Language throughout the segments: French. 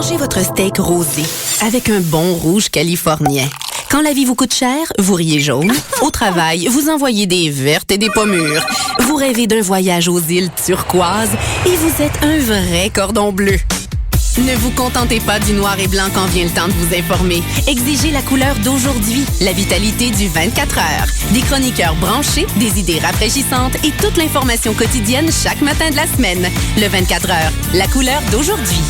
Mangez votre steak rosé avec un bon rouge californien. Quand la vie vous coûte cher, vous riez jaune. Au travail, vous envoyez des vertes et des pommures. Vous rêvez d'un voyage aux îles turquoises et vous êtes un vrai cordon bleu. Ne vous contentez pas du noir et blanc quand vient le temps de vous informer. Exigez la couleur d'aujourd'hui, la vitalité du 24 heures. Des chroniqueurs branchés, des idées rafraîchissantes et toute l'information quotidienne chaque matin de la semaine. Le 24 heures, la couleur d'aujourd'hui.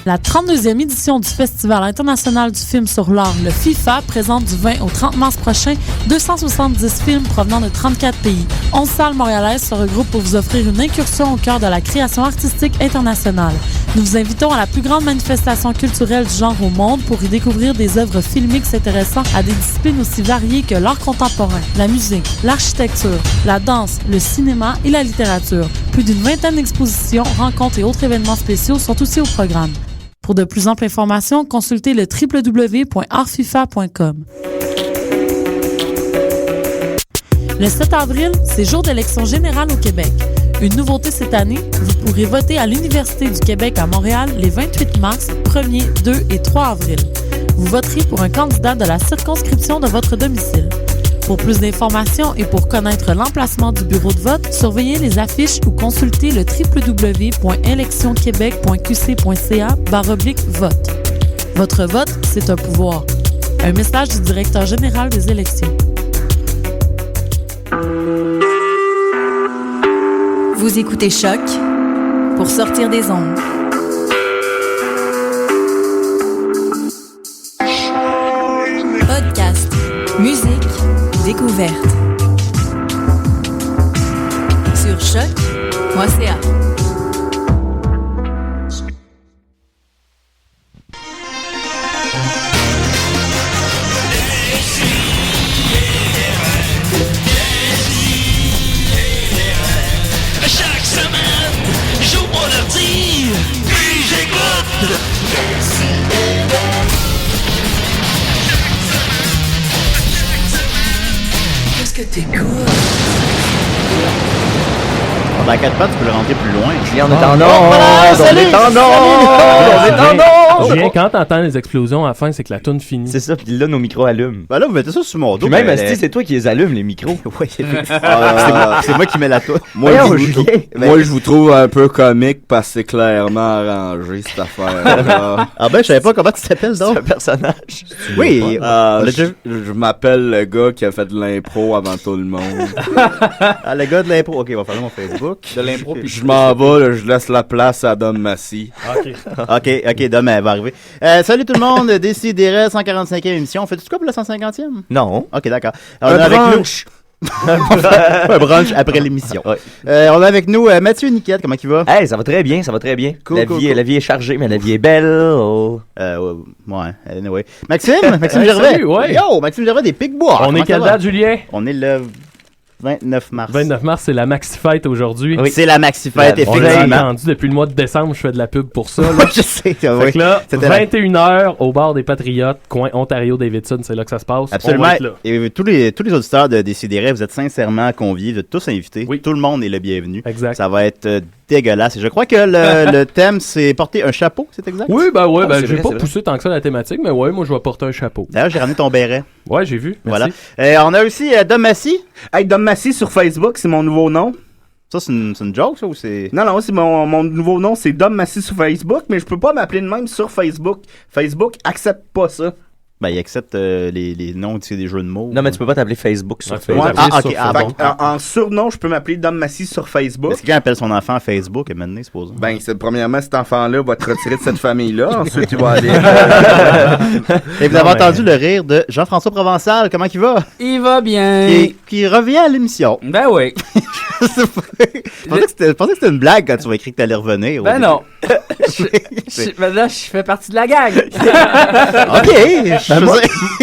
La 32e édition du Festival international du film sur l'art, le FIFA, présente du 20 au 30 mars prochain 270 films provenant de 34 pays. 11 salles montréalaises se regroupent pour vous offrir une incursion au cœur de la création artistique internationale. Nous vous invitons à la plus grande manifestation culturelle du genre au monde pour y découvrir des œuvres filmiques s'intéressant à des disciplines aussi variées que l'art contemporain, la musique, l'architecture, la danse, le cinéma et la littérature. Plus d'une vingtaine d'expositions, rencontres et autres événements spéciaux sont aussi au programme. Pour de plus amples informations, consultez le www.artfifa.com. Le 7 avril, c'est jour d'élection générale au Québec. Une nouveauté cette année, vous pourrez voter à l'Université du Québec à Montréal les 28 mars, 1er, 2 et 3 avril. Vous voterez pour un candidat de la circonscription de votre domicile. Pour plus d'informations et pour connaître l'emplacement du bureau de vote, surveillez les affiches ou consultez le www.électionquebec.qc.ca/vote. Votre vote, c'est un pouvoir. Un message du directeur général des élections. Vous écoutez Choc pour sortir des ondes. Podcast, musique, découverte. Sur choc.ca. Chaque semaine, j'ouvre mon ordi, puis j'écoute. Qu'est-ce que t'écoutes? Dans 4 pattes, tu peux le rentrer plus loin. Julien, on est en Julien, quand t'entends les explosions à la fin, c'est que la toune finit. C'est ça, puis là, nos micros allument. Ben là, vous mettez ça sur mon dos. Puis même, Asti, c'est toi qui les allumes, les micros. Oui, c'est moi qui mets la toune. Moi, je vous trouve un peu comique parce que c'est clairement arrangé, cette affaire. Ah ben, je savais pas comment tu t'appelles, donc. C'est un personnage. Oui. Je m'appelle le gars qui a fait de l'impro avant tout le monde. Ah, le gars de l'impro. Ok, on va faire mon Facebook. De l'impro, puis je m'en vais, là, je laisse la place à Dom Massy. Ok, Dom, elle va arriver. Salut tout le monde, Décidérez, 145e émission. Fais-tu quoi pour la 150e? Non. Ok, d'accord. Un brunch. Un brunch après l'émission. Ouais. On a avec nous Mathieu Niquette, comment il va? Hey, ça va très bien, ça va très bien. Cool, la cool. vie est chargée, mais la vie est belle. Oh. Ouais, anyway. Maxime Gervais. Salut, ouais. Yo, Maxime Gervais des Pic-Bois. On est quelle date, Julien? On est le 29 mars. 29 mars, c'est la maxi-fête aujourd'hui. Oui. C'est la maxi-fête, On l'a effectivement. attendu depuis le mois de décembre, je fais de la pub pour ça. Là. Je sais, Fait oui. que là, C'était 21h au bar des Patriotes, coin Ontario-Davidson, c'est là que ça se passe. Absolument. On va être là. Et tous les auditeurs de Décidérez, vous êtes sincèrement conviés, vous êtes tous invités. Oui. Tout le monde est le bienvenu. Exact. Ça va être dégueulasse. Et je crois que le thème, c'est porter un chapeau, c'est exact? Oui, c'est j'ai vrai, pas c'est poussé tant que ça la thématique, mais ouais, moi je vais porter un chapeau. D'ailleurs, j'ai ramené ton béret. Ouais, j'ai vu. Merci. Voilà. On a aussi Dom Massy. Hey, Dom Massy sur Facebook, c'est mon nouveau nom. Ça, c'est une joke, ça, ou c'est... Non, c'est mon nouveau nom, c'est Dom Massy sur Facebook, mais je peux pas m'appeler de même sur Facebook. Facebook accepte pas ça. Ben, il accepte les noms, c'est des jeux de mots. Non, mais tu peux pas t'appeler Facebook sur Ouais, tu peux Facebook. t'appeler sur bon. En surnom, je peux m'appeler Dom Massy sur Facebook. Est-ce que quelqu'un appelle son enfant Facebook et maintenant, supposons? Ben, premièrement, cet enfant-là va te retirer de cette famille-là. Ensuite, il va aller... Et vous avez entendu le rire de Jean-François Provençal. Comment il va? Il va bien. Qui revient à l'émission. Ben oui. Je pensais que c'était une blague quand tu m'as écrit que t'allais revenir. Ben non. Ben là, je fais partie de la gang. OK. Moi,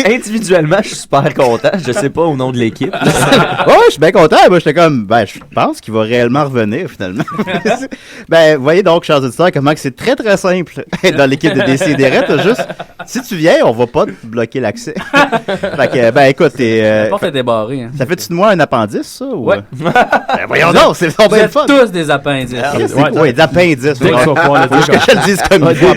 individuellement, je suis super content. Je sais pas au nom de l'équipe. Ouais, je suis bien content. Moi, j'étais comme, je pense qu'il va réellement revenir, finalement. Vous voyez donc, chers auditeurs, comment que c'est très, très simple dans l'équipe de Décidérez. T'as juste, si tu viens, on va pas te bloquer l'accès. Fait que, écoute, La porte est débarrée. Hein. Ça fait-tu de moi un appendice, ça? Ou... Ouais. voyons donc, c'est Vous bien le êtes fun. tous des appendices. Oui, d'appendices. Dès qu'on va pouvoir le dire Faut que je le dise comme il faut.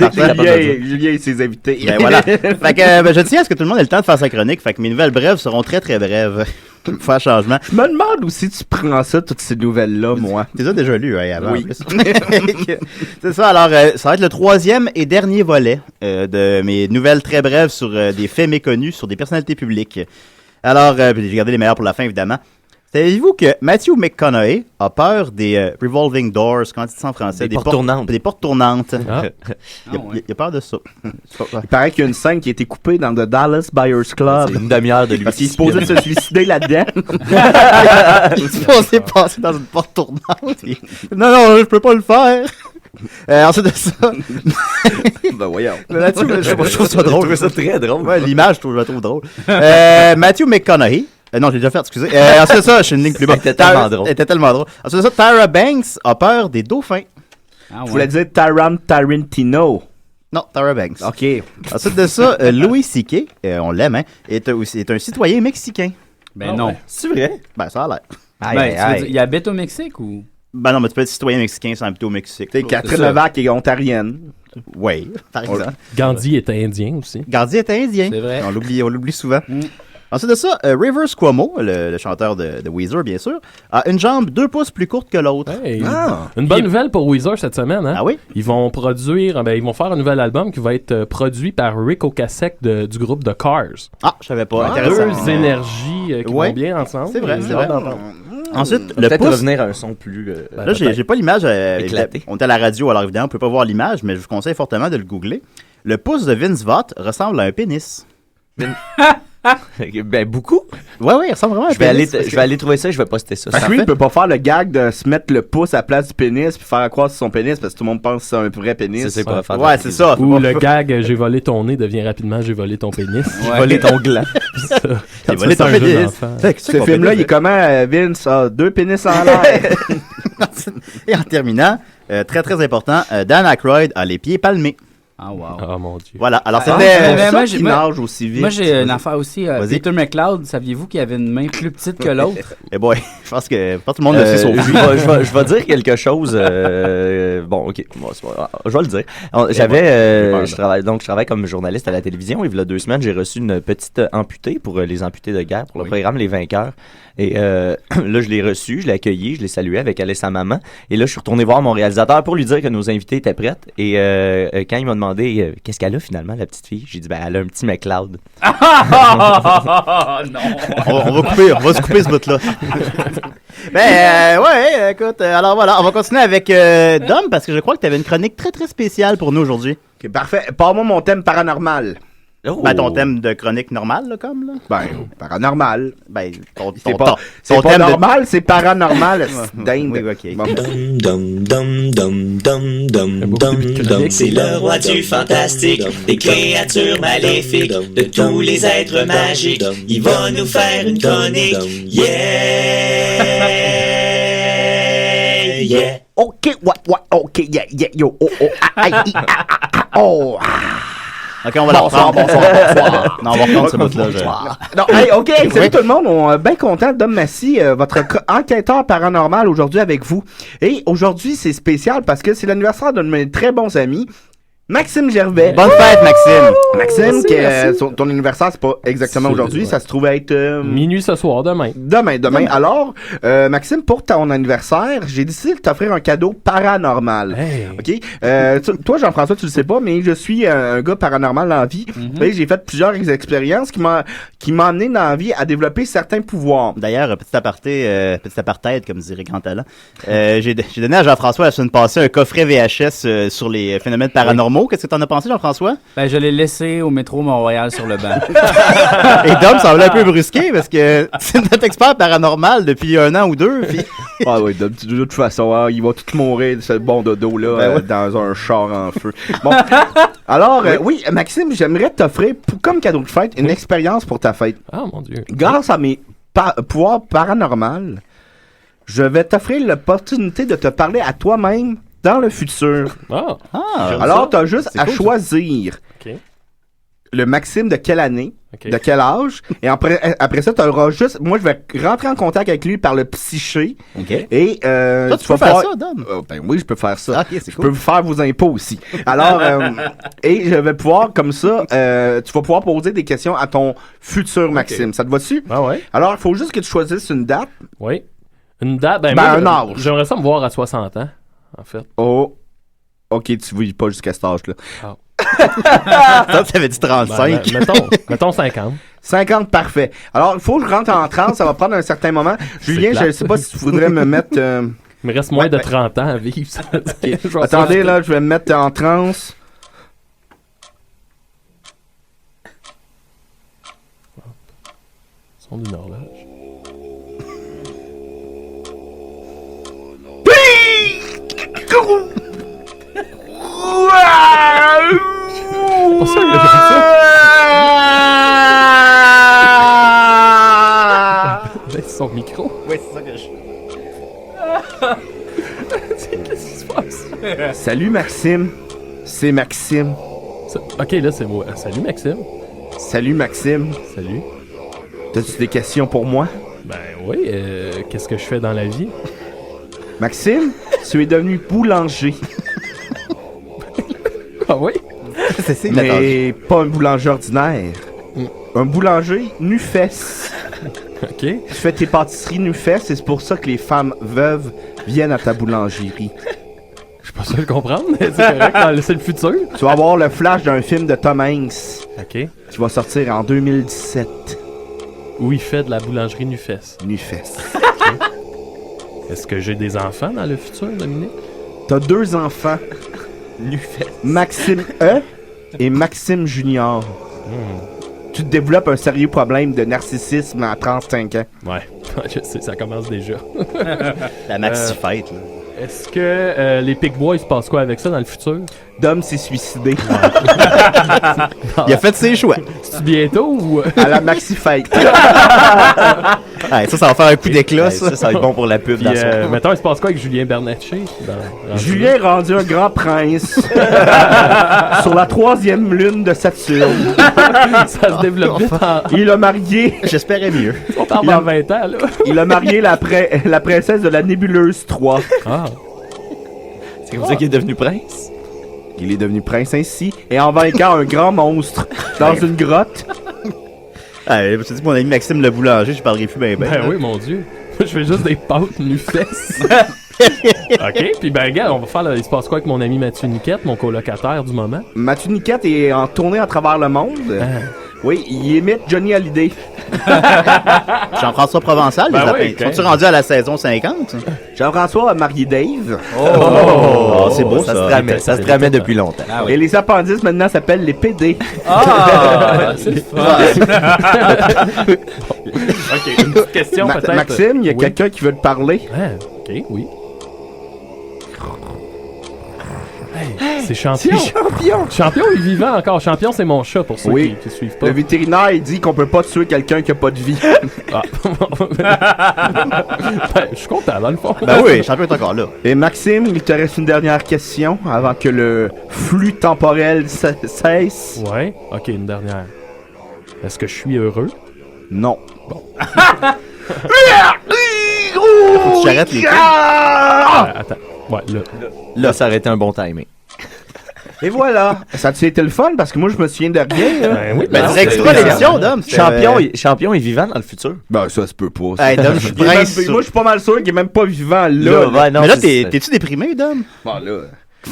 Julien et ses invités. Ben voilà. Fait que je tiens à ce que tout le monde ait le temps de faire sa chronique. Fait que mes nouvelles brèves seront très très brèves. Pour faire changement. Je me demande aussi tu prends ça, toutes ces nouvelles-là, moi. Tu les as déjà lues avant. Oui. C'est ça, alors ça va être le 3e et dernier volet de mes nouvelles très brèves sur des faits méconnus sur des personnalités publiques. Alors, j'ai gardé les meilleurs pour la fin, évidemment. Savez-vous que Matthew McConaughey a peur des revolving doors, comment dit ça en français? Des portes tournantes. Des portes tournantes. Ah. Il a peur de ça. Il paraît qu'il y a une scène qui a été coupée dans The Dallas Buyers Club. C'est une demi-heure de lui. Parce qu'il se posait de se suicider là-dedans. Il se posait passer dans une porte tournante. Non, je peux pas le faire. Ensuite de ça... Ben voyons. Matthew, je trouve ça drôle. Je trouve ça très drôle. Ouais, l'image, je la trouve drôle. Matthew McConaughey. Non, je l'ai déjà fait, excusez. Ensuite de ça, je suis une ligne plus bas. C'était tellement drôle. Était tellement drôle. Ensuite de ça, Tyra Banks a peur des dauphins. Je voulais dire Tarantino. Non, Tyra Banks. OK. Ensuite de ça, Louis C.K., on l'aime, hein, est un citoyen mexicain. Ben non. Ouais. C'est vrai? Ben, ça a l'air. Ben, tu veux dire, il habite au Mexique ou? Ben non, mais tu peux être citoyen mexicain sans habiter au Mexique. Tu sais, Catherine Levac est ontarienne. Oui, par exemple. Gandhi était indien aussi. Gandhi est indien. C'est vrai. On l'oublie souvent. Ensuite de ça, Rivers Cuomo, le chanteur de Weezer, bien sûr, a une jambe 2 pouces plus courte que l'autre. Hey, une bonne nouvelle pour Weezer cette semaine. Hein? Ah oui? Ils vont faire un nouvel album qui va être produit par Rick Ocasek du groupe The Cars. Ah, je savais pas. Intéressant. Deux énergies qui vont bien ensemble. C'est vrai, J'ai c'est vrai. hâte d'entendre. Ensuite, le peut-être pouce... revenir à un son plus... Là, j'ai pas l'image. Éclaté. On est à la radio, alors évidemment, on peut pas voir l'image, mais je vous conseille fortement de le googler. Le pouce de Vince Vaught ressemble à un pénis. Ben, beaucoup. Ouais, il ressemble vraiment à un pénis. Je vais aller trouver ça et je vais poster ça. Parce que lui, il peut pas faire le gag de se mettre le pouce à la place du pénis puis faire croire que c'est son pénis parce que tout le monde pense que c'est un vrai pénis. C'est pas faire. Ouais, c'est ça. Ou le gag j'ai volé ton nez devient rapidement j'ai volé ton pénis. J'ai volé ton gland. J'ai volé ton pénis. Ce film-là, il est comment, Vince? Ah, 2 pénis en l'air. Et en terminant, très très important, Dan Aykroyd a les pieds palmés. Ah, wow. Oh mon Dieu. Voilà, alors C'est c'était... ça qui nage aussi vite. Moi, j'ai une affaire aussi. Vas-y. Peter McLeod, saviez-vous qu'il avait une main plus petite que l'autre? Eh boy, je pense que pas tout le monde le sait sauf lui. Je vais dire quelque chose. Bon, ok. Bon, je vais le dire. Je travaille comme journaliste à la télévision et il y a 2 semaines, j'ai reçu une petite amputée pour les amputés de guerre, pour le programme Les Vainqueurs. Et là, je l'ai reçu, je l'ai accueilli, je l'ai salué avec elle et sa maman. Et là, je suis retourné voir mon réalisateur pour lui dire que nos invités étaient prêtes. Et quand il m'a demandé qu'est-ce qu'elle a finalement, la petite fille, j'ai dit, ben, elle a un petit McLeod. Non! On va se couper ce bout-là. Ouais, écoute, alors voilà, on va continuer avec Dom, parce que je crois que tu avais une chronique très très spéciale pour nous aujourd'hui. Ok, parfait. Parle-moi mon thème paranormal. Oh. Ben, ton thème de chronique normale, là, comme, là. Ben, paranormal. Ben, C'est pas normal, c'est paranormal. Dinde. Oui, ok. Bon. C'est le roi du fantastique, des créatures maléfiques, de tous les êtres magiques. Il va nous faire une chronique. Yeah. Ok, ok, yeah, yo, oh. Ok, on va la reprendre. Bonsoir. Non, on va reprendre ce bout-là. Non, hey, ok, salut tout le monde, on est bien content, Dom Massy, votre enquêteur paranormal aujourd'hui avec vous. Et aujourd'hui, c'est spécial parce que c'est l'anniversaire d'un de mes très bons amis, Maxime Gervais. Bonne fête, Maxime. Maxime, ton anniversaire, c'est pas exactement aujourd'hui, ça se trouve être... Minuit ce soir, demain. Demain. Alors, Maxime, pour ton anniversaire, j'ai décidé de t'offrir un cadeau paranormal. Hey. OK? Toi, Jean-François, tu le sais pas, mais je suis un gars paranormal dans la vie. Et j'ai fait plusieurs expériences qui m'ont amené dans la vie à développer certains pouvoirs. D'ailleurs, petit apartheid, comme dirait Grand Talent. J'ai donné à Jean-François la semaine passée un coffret VHS sur les phénomènes paranormaux. Qu'est-ce que t'en as pensé, Jean-François? Ben, je l'ai laissé au métro Mont-Royal sur le banc. Et Dom semblait un peu brusqué parce que c'est notre expert paranormal depuis 1 an ou 2. Puis... Ah oui, de toute façon, hein, il va tout mourir de ce bon dodo-là dans un char en feu. Bon, alors, oui, Maxime, j'aimerais t'offrir, comme cadeau de fête, une expérience pour ta fête. Ah, mon Dieu. Grâce à mes pouvoirs paranormaux, je vais t'offrir l'opportunité de te parler à toi-même dans le futur. Ah. Alors, tu as juste à cool, choisir OK. le Maxime de quelle année OK. De quel âge? Et après ça, tu auras juste... Moi, je vais rentrer en contact avec lui par le psyché. OK. Et Toi, tu vas peux faire pouvoir- ça, Dom? Ben oui, je peux faire ça. OK, c'est Je cool. peux vous faire vos impôts aussi. Alors, et je vais pouvoir, comme ça, tu vas pouvoir poser des questions à ton futur Maxime. Ça te va dessus? Ah ouais? Alors, il faut juste que tu choisisses une date. Oui. Une date, Ben, moi, un âge. J'aimerais ça me voir à 60 ans, en fait. Oh. OK, tu vis pas jusqu'à cet âge-là. Toi, tu avais dit 35. Ben, mettons 50. 50, parfait. Alors, il faut que je rentre en transe. Ça va prendre un certain moment. Julien, plate. je sais pas si tu voudrais me mettre... Il me reste moins de 30 ans à vivre. Ça. Je vais Attendez, sortir. là, je vais me mettre en transe. Son d'une horloge. C'est pas ça que j'ai fait ça. Laisse son micro. Oui, c'est ça que je... Qu'est-ce qui se passe? Salut, Maxime. C'est Maxime. Ok, là, c'est moi. Salut, Maxime. Salut, Maxime. Salut. T'as-tu des questions pour moi? Ben oui, qu'est-ce que je fais dans la vie? Maxime, tu es devenu boulanger. Ah oui? C'est Mais pas un boulanger ordinaire. Un boulanger nu-fesse. Ok. Tu fais tes pâtisseries nu-fesse et c'est pour ça que les femmes veuves viennent à ta boulangerie. Je suis pas sûr de comprendre, mais c'est correct, c'est le futur. Tu vas avoir le flash d'un film de Tom Hanks Ok. qui va sortir en 2017. Où il fait de la boulangerie nu-fesse. Nu-fesse. Est-ce que j'ai des enfants dans le futur, Dominique? T'as 2 enfants. Nu-fesse. Maxime E et Maxime Junior. Tu te développes un sérieux problème de narcissisme à 35 ans. Ouais, je sais, ça commence déjà. La maxi-fête, là. Est-ce que les Pigbois, il se passe quoi avec ça dans le futur? Dom s'est suicidé. Il a fait ses choix. C'est bientôt ou... À la maxi-fête. Ouais, ça va faire un coup d'éclat, ça. Ça va être bon pour la pub. Puis, mettons, il se passe quoi avec Julien Bernatchez? Julien est rendu un grand prince sur la 3e lune de Saturne. Ça se développe vite en... Il a marié... J'espérais mieux. On parle dans 20 ans, là. Il a marié la princesse de la Nébuleuse 3. Ah. C'est comme ça qu'il est devenu prince? Il est devenu prince ainsi et en vainquant un grand monstre dans une grotte. Je te dis mon ami Maxime le boulanger, je parlerai plus bien. Ben oui, mon Dieu. Moi, je fais juste des pâtes nu-fesses. OK, puis ben regarde, on va faire il se passe quoi avec mon ami Mathieu Niquette, mon colocataire du moment? Mathieu Niquette est en tournée à travers le monde. Oui, il imite Johnny Hallyday. Jean-François Provençal, Ben les oui, lapins. Sont-tu rendus à la saison 50? Jean-François a marié Dave. Oh, c'est beau Ça ça. se tramait depuis longtemps. Et les appendices maintenant s'appellent les PD. Ah, c'est le fun. OK, une petite question peut-être. Maxime, il y a Oui. quelqu'un qui veut te parler. Ah, OK, oui. Hey, c'est Champion. Champion est vivant encore. Champion, c'est mon chat pour ceux Oui. qui suivent pas. Le vétérinaire, il dit qu'on peut pas tuer quelqu'un qui a pas de vie. Ah. Ben, je suis content, dans le fond. Ben oui, champion est encore là. Et Maxime, il te reste une dernière question avant que le flux temporel cesse. Ouais, OK, une dernière. Est-ce que je suis heureux? Non. Faut que tu arrêtes les coups. Attends. Ouais, là. Là, ça aurait été un bon timing. Et voilà. Ça a-tu été le fun? Parce que moi, je me souviens de rien. Là. Ben oui, Ben, non, direct c'est- extra l'émission, Dom. Champion est vivant dans le futur. Ben, ça se peut pas. Hey, Dom, je suis Il est même- prince. moi, je suis pas mal sûr qu'il est même pas vivant là. Là, ouais, non, Mais là, c'est- t'es-tu déprimé, Dom? Bon, là.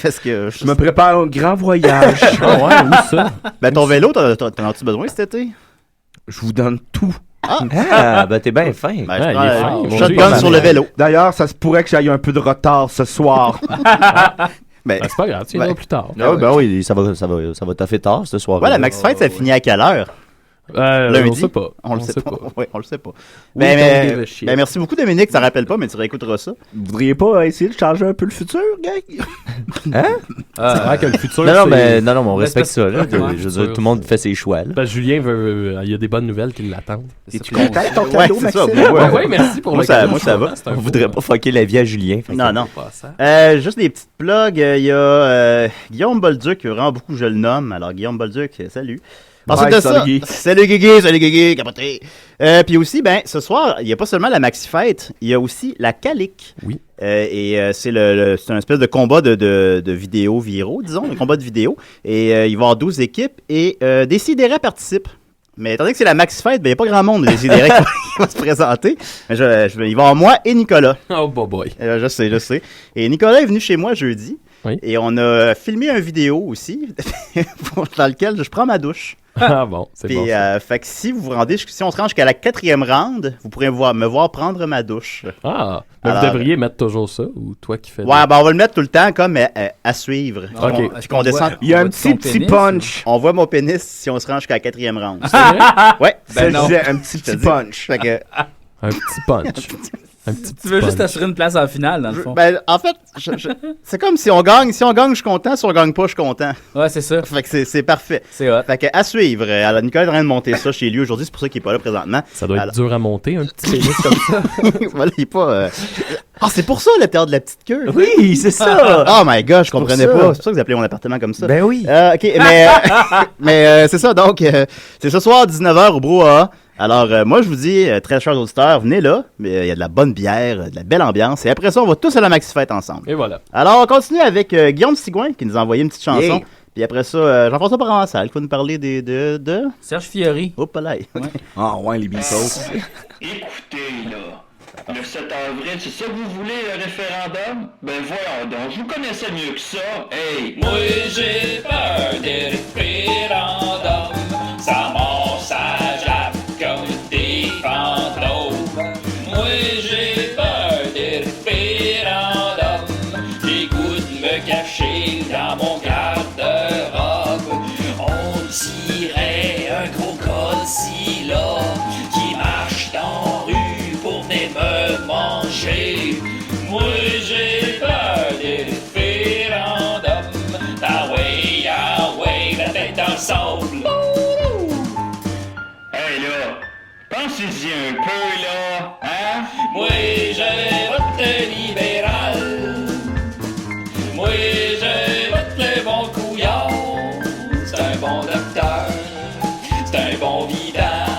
Parce que... Je me prépare un grand voyage. Ah ouais, où ça? Ben, ton vélo, t'en as-tu besoin cet été? Je vous donne tout. Ah, ben t'es bien fin. Ben, Ouais, je il prends est un fin. Mon shotgun Dieu, sur le vélo. D'ailleurs, ça se pourrait que j'aille un peu de retard ce soir. Ben, Ben, c'est pas grave, tu viendras plus tard. Ah, ben oui, ça va taffer tard ce soir. ouais, la Max Fight, ça finit à quelle heure? Lundi? On sait pas. On le sait pas. Oui, on le sait pas. We Ben, don't give a shit. ben, merci beaucoup, Dominique. Ça rappelle pas, mais tu réécouteras ça. Vous voudriez pas essayer de changer un peu le futur, gang? C'est vrai que le futur, Non, c'est... mais on Mais respecte c'est ça. Là. Ouais, Je veux dire, tout le monde fait ses choix. Là. Parce que Julien veut... Il y a des bonnes nouvelles qui l'attendent. Es-tu content de ton Ouais, cadeau, c'est ça. Maxime? Ouais, Ouais, merci pour Moi, le ça- cadeau, moi, ça va. c'est un On beau voudrait cadeau. pas fucker la vie à Julien. Fait que- Non, non. Passant. Juste des petites plugs. Il y a Guillaume Bolduc, qui vraiment beaucoup, je le nomme. Alors, Guillaume Bolduc, salut. Ensuite de ça, salut Guigui, capoté. Puis aussi, ben, ce soir, il n'y a pas seulement la Maxi Fête, il y a aussi la Calique. Oui. C'est un espèce de combat de vidéos viraux, disons, un combat de vidéos. Et il va y avoir 12 équipes et Décideret participe. Mais étant donné que c'est la Maxi Fête, ben, il n'y a pas grand monde de Décideret qui va se présenter. Mais il va y avoir moi et Nicolas. Oh boy. Je sais. Et Nicolas est venu chez moi jeudi. Oui. Et on a filmé une vidéo aussi dans lequel je prends ma douche. Ah bon, c'est puis, bon. Fait que si on se rend jusqu'à la 4e round, vous pourrez me voir prendre ma douche. Ah, mais Alors, vous devriez mettre toujours ça, ou toi qui fais... Ouais, ben on va le mettre tout le temps comme à suivre. Ok. Puis qu'on descend. Il y a un petit punch. On voit mon pénis si on se rend jusqu'à la 4e round. Ouais. Ben non. Un petit punch. Fait que... Un petit punch. Tu veux juste assurer une place en finale, dans le fond. Ben, en fait, c'est comme si on gagne. Si on gagne, je suis content. Si on gagne pas, je suis content. Ouais, c'est ça. Fait que c'est parfait. C'est hot. Fait que à suivre. Alors, Nicolas est en train de monter ça chez lui aujourd'hui. C'est pour ça qu'il est pas là présentement. Ça doit être dur à monter, un petit pénis comme ça. Voilà, il est pas... Ah, c'est pour ça le théâtre de la petite queue. Oui, c'est ça. Oh my god, je comprenais pas. C'est pour ça que vous appelez mon appartement comme ça. Ben oui. OK, mais c'est ça. Donc, c'est ce soir, 19h au Brouhaha. Alors, moi, je vous dis, très chers auditeurs, venez là. Il y a de la bonne bière, de la belle ambiance. Et après ça, on va tous à la Maxi Fête ensemble. Et voilà. Alors, on continue avec Guillaume Sigouin qui nous a envoyé une petite chanson. Yeah. Puis après ça, Jean-François Provençal qui va nous parler de... Serge Fiori. Oh, pas là. Ah ouais, les Beatles. Écoutez, là, le 7 avril, c'est ça que vous voulez, le référendum? Ben voyons donc, je vous connaissais mieux que ça. Hey! Moi j'ai peur des référendums, ça monte, ça jappe comme des fantômes. Moi j'ai peur des référendums, j'ai goût de me cacher dans mon garde-robe. On dirait un gros Godzilla qui marche dans la rue pour venir me manger. Moi j'ai peur des référendums. Ah ouais, la tête dans le sable. Hey là, pensez-y un peu là, hein? Moi je vote libéral. Moi je vote le bon couillard. C'est un bon docteur, c'est un bon vidant.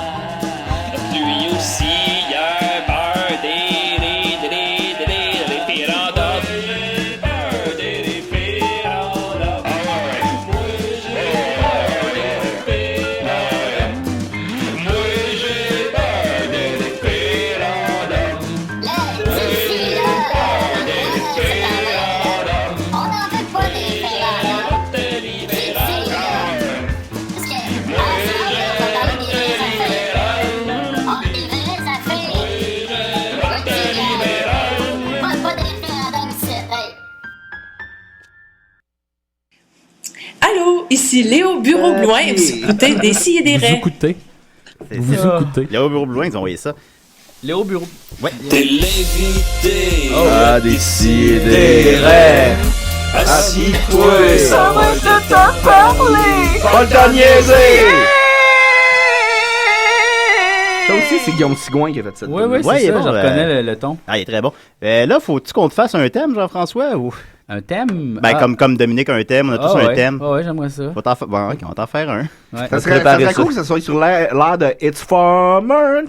Lui aussi il a peur des référendums. J'ai peur des référendums. Moi j'ai peur des référendums. Moi j'ai peur des référendums. Moi j'ai peur des référendums. On n'en veut pas des référendums. Vote libéral. Parce que, on va parler des vraies affaires. Des vraies affaires. Vote libéral. Pas de référendum ici. Hey. Allô, ici Léo Bureau-Blouin et vous écoutez des scies et des Vous raies. écoutez. Vous ça. écoutez. Léo Bureau-Blouin, ils ont envoyé ça. Léo Bureau. Ouais. T'es l'invité. Ah, des Décideret. Assis-toi. Ça va te parler. Pas le temps de niaiser. Ça aussi, c'est Guillaume Sigouin qui a fait ça. Ouais, Ouais, c'est il est ça, bon, je reconnais le ton. Ah, il est très bon. Là, faut-tu qu'on te fasse un thème, Jean-François? Ou... Un thème? Ben, comme Dominique a un thème, on a tous un ouais. thème. Ouais, j'aimerais ça. Bon, ok, on va t'en faire un. Ouais. Ça serait cool que ça soit sur l'air de It's Farmer.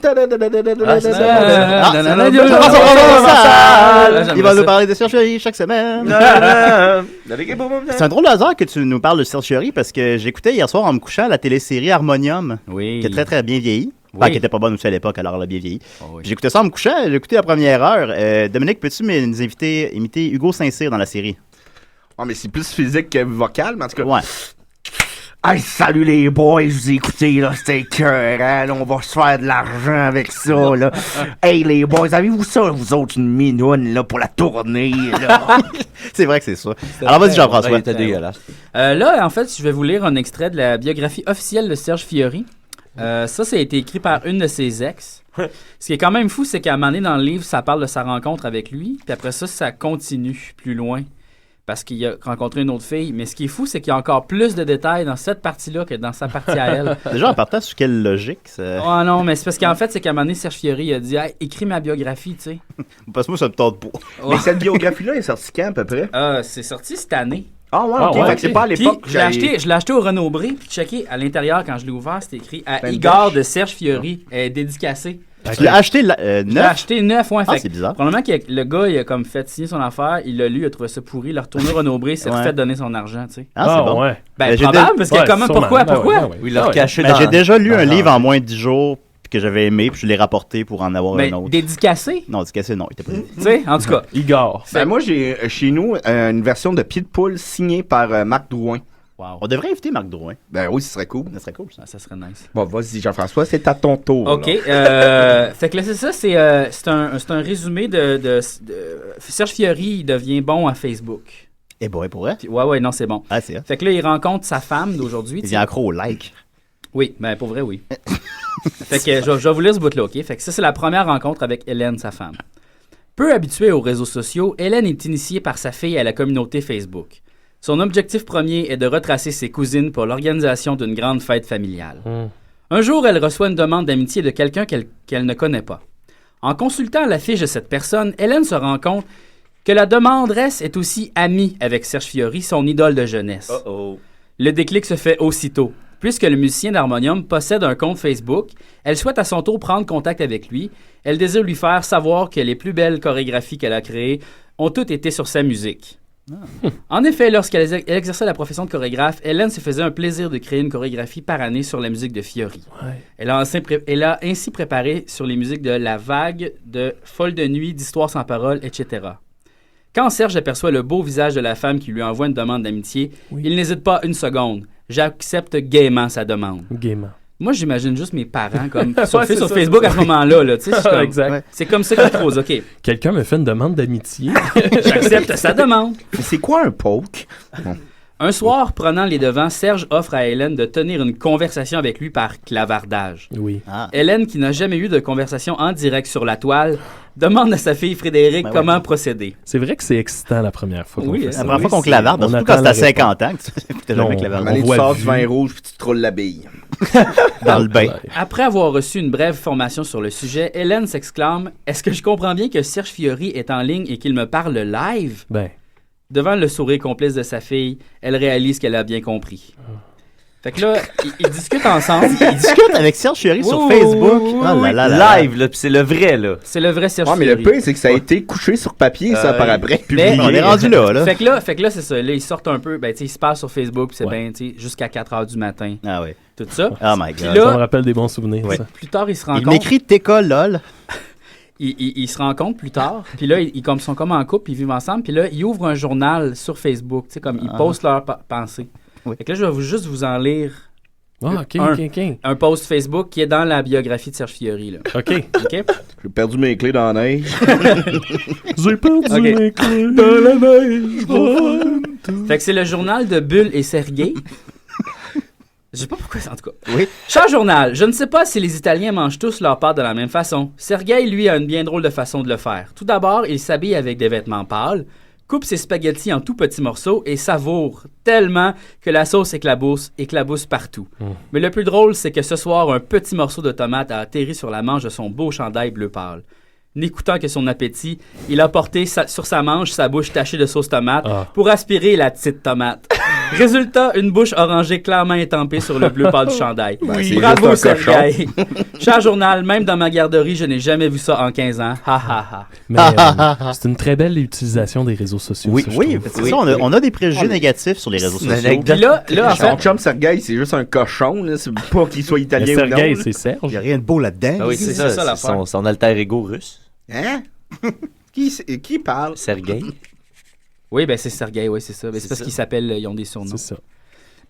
Il va nous parler de Serge Fiori chaque semaine. C'est un drôle de hasard que tu nous parles de Serge Fiori parce que j'écoutais hier soir en me couchant la télésérie Harmonium, Oui. qui est très très bien vieillie. Oui. Enfin, qui était pas bonne aussi à l'époque, alors elle a bien vieilli. Oh, oui. Puis j'écoutais ça en me couchant, j'ai écouté la première heure. Dominique, peux-tu nous imiter Hugo Saint-Cyr dans la série? Oh, mais c'est plus physique que vocal, mais en tout cas. Ouais. Hey, salut les boys, vous écoutez, là, c'était écœurant, là, on va se faire de l'argent avec ça, là. Hey, les boys, avez-vous ça, vous autres, une minoune, là, pour la tournée, là? C'est vrai que c'est ça. Alors, vas-y, Jean-François. C'était dégueulasse. Là, en fait, je vais vous lire un extrait de la biographie officielle de Serge Fiori. Ça a été écrit par une de ses ex. Ce qui est quand même fou, c'est qu'à un moment donné, dans le livre, ça parle de sa rencontre avec lui, puis après ça continue plus loin, parce qu'il a rencontré une autre fille. Mais ce qui est fou, c'est qu'il y a encore plus de détails dans cette partie-là que dans sa partie à elle. Déjà, en partant, sur quelle logique ça... Oh non, mais c'est parce qu'en fait, c'est qu'à un moment donné, Serge Fiori il a dit hey, « Écris ma biographie, tu sais. » Parce que moi, ça me tente pas. Mais cette biographie-là est sortie quand, à peu près? C'est sorti cette année. Ah ouais, ok. Fait que c'est pas à l'époque. Puis, je l'ai acheté au Renaud-Bré, puis checké à l'intérieur, quand je l'ai ouvert, c'était écrit à Ben, Igor de Serge Fiori, dédicacé. Tu l'as acheté neuf? Je l'ai acheté neuf, ouais. Ah, c'est bizarre. Probablement que le gars, il a comme fait signer son affaire, il l'a lu, il a trouvé ça pourri, il a retourné au Renaud-Bré, s'est refait donner son argent, tu sais. Ah, c'est bon. Ouais. Ben, probable, parce que comment, pourquoi? Oui, il l'a recaché J'ai déjà lu un livre en moins de 10 jours que j'avais aimé, puis je l'ai rapporté pour en avoir un autre. Dédicacé? Non, dédicacé, non, il était pas dédicacé. Tu sais, en tout cas. Igor. Ben, moi, j'ai chez nous une version de Pied de Poule signée par Marc Drouin. Wow. On devrait inviter Marc Drouin. Ben oui, ce serait cool. Ça serait cool. Ça serait nice. Bon, vas-y, Jean-François, c'est à ton tour. OK. Fait que là, c'est ça, c'est un résumé de Serge Fiori, il devient bon à Facebook. Eh ben, pour vrai? Ouais, non, c'est bon. Ah, c'est vrai. Fait que là, il rencontre sa femme d'aujourd'hui. Il est accro au like. Oui, ben pour vrai, oui. Fait que je vais vous lire ce bout-là, OK? Fait que ça, c'est la première rencontre avec Hélène, sa femme. Peu habituée aux réseaux sociaux, Hélène est initiée par sa fille à la communauté Facebook. Son objectif premier est de retracer ses cousines pour l'organisation d'une grande fête familiale. Un jour, elle reçoit une demande d'amitié de quelqu'un qu'elle ne connaît pas. En consultant la fiche de cette personne, Hélène se rend compte que la demanderesse est aussi amie avec Serge Fiori, son idole de jeunesse. Le déclic se fait aussitôt. Puisque le musicien d'harmonium possède un compte Facebook, elle souhaite à son tour prendre contact avec lui. Elle désire lui faire savoir que les plus belles chorégraphies qu'elle a créées ont toutes été sur sa musique. En effet, lorsqu'elle exerçait la profession de chorégraphe, Hélène se faisait un plaisir de créer une chorégraphie par année sur la musique de Fiori. Elle a ainsi préparé sur les musiques de La Vague, de Folle de nuit, d'Histoire sans parole, etc. Quand Serge aperçoit le beau visage de la femme qui lui envoie une demande d'amitié, il n'hésite pas une seconde. J'accepte gaiement sa demande. Gaiement. Moi, j'imagine juste mes parents comme sur Facebook à ce moment-là. Là, exact. C'est comme ça que je pose, OK. Quelqu'un me fait une demande d'amitié. J'accepte sa demande. C'est quoi un poke? Un soir, prenant les devants, Serge offre à Hélène de tenir une conversation avec lui par clavardage. Oui. Hélène, qui n'a jamais eu de conversation en direct sur la toile, demande à sa fille Frédéric comment procéder. C'est vrai que c'est excitant la première fois qu'on fait ça. La première fois qu'on clavarde, surtout quand t'as 50 ans, que tu jamais clavardé. Tu sors du vin rouge puis tu te roules la bille. Dans le bain. Après avoir reçu une brève formation sur le sujet, Hélène s'exclame « Est-ce que je comprends bien que Serge Fiori est en ligne et qu'il me parle live? » Devant le sourire complice de sa fille, elle réalise qu'elle a bien compris. Fait que là, ils discutent ensemble. Ils discutent avec Serge Fiori sur Facebook. Live, là, puis c'est le vrai, là. C'est le vrai Serge mais Fiori. le pire, c'est que ça a été couché sur papier, ça, par après. Mais, on est rendu là. Fait que là, c'est ça. Là, ils sortent un peu. Ben, tu sais, ils se parlent sur Facebook, puis c'est bien, tu sais, jusqu'à 4 h du matin. Ah ouais. Tout ça. Oh my God. Puis là, ça me rappelle des bons souvenirs, ça. Plus tard, ils se rencontrent. Il m'écrit TK lol. Ils se rencontrent plus tard, puis là, ils sont comme en couple, ils vivent ensemble, puis là, ils ouvrent un journal sur Facebook, tu sais, comme ils postent leurs pensées. Fait que là, je vais juste vous en lire un post Facebook qui est dans la biographie de Serge Fiori, là. OK. J'ai perdu mes clés dans la neige. J'ai perdu mes clés dans la neige. Fait que c'est le journal de Bulle et Sergueï. Je sais pas pourquoi, en tout cas. Oui. Cher journal, je ne sais pas si les Italiens mangent tous leur part de la même façon. Sergueï, lui, a une bien drôle de façon de le faire. Tout d'abord, il s'habille avec des vêtements pâles, coupe ses spaghettis en tout petits morceaux et savoure tellement que la sauce éclabousse partout. Mais le plus drôle, c'est que ce soir, un petit morceau de tomate a atterri sur la manche de son beau chandail bleu pâle. N'écoutant que son appétit, il a porté sur sa manche sa bouche tachée de sauce tomate pour aspirer la petite tomate. Résultat, une bouche orangée clairement étampée sur le bleu pâle du chandail. Bravo, Sergueï. Cher journal, même dans ma garderie, je n'ai jamais vu ça en 15 ans. Ha ha ha. Mais c'est une très belle utilisation des réseaux sociaux. Oui, ça, oui. C'est ça, on a des préjugés négatifs sur les réseaux sociaux. Puis là, en fait, son chum Sergueï, c'est juste un cochon, là. C'est pas qu'il soit italien ou non. Sergueï, c'est Serge. Il n'y a rien de beau là-dedans. Ah oui, c'est ça l'affaire. Son alter ego russe. Hein? Qui parle? Sergueï. Oui, ben c'est Sergueï, oui, c'est ça. Ben, c'est parce qu'ils s'appellent, ils ont des surnoms. C'est ça.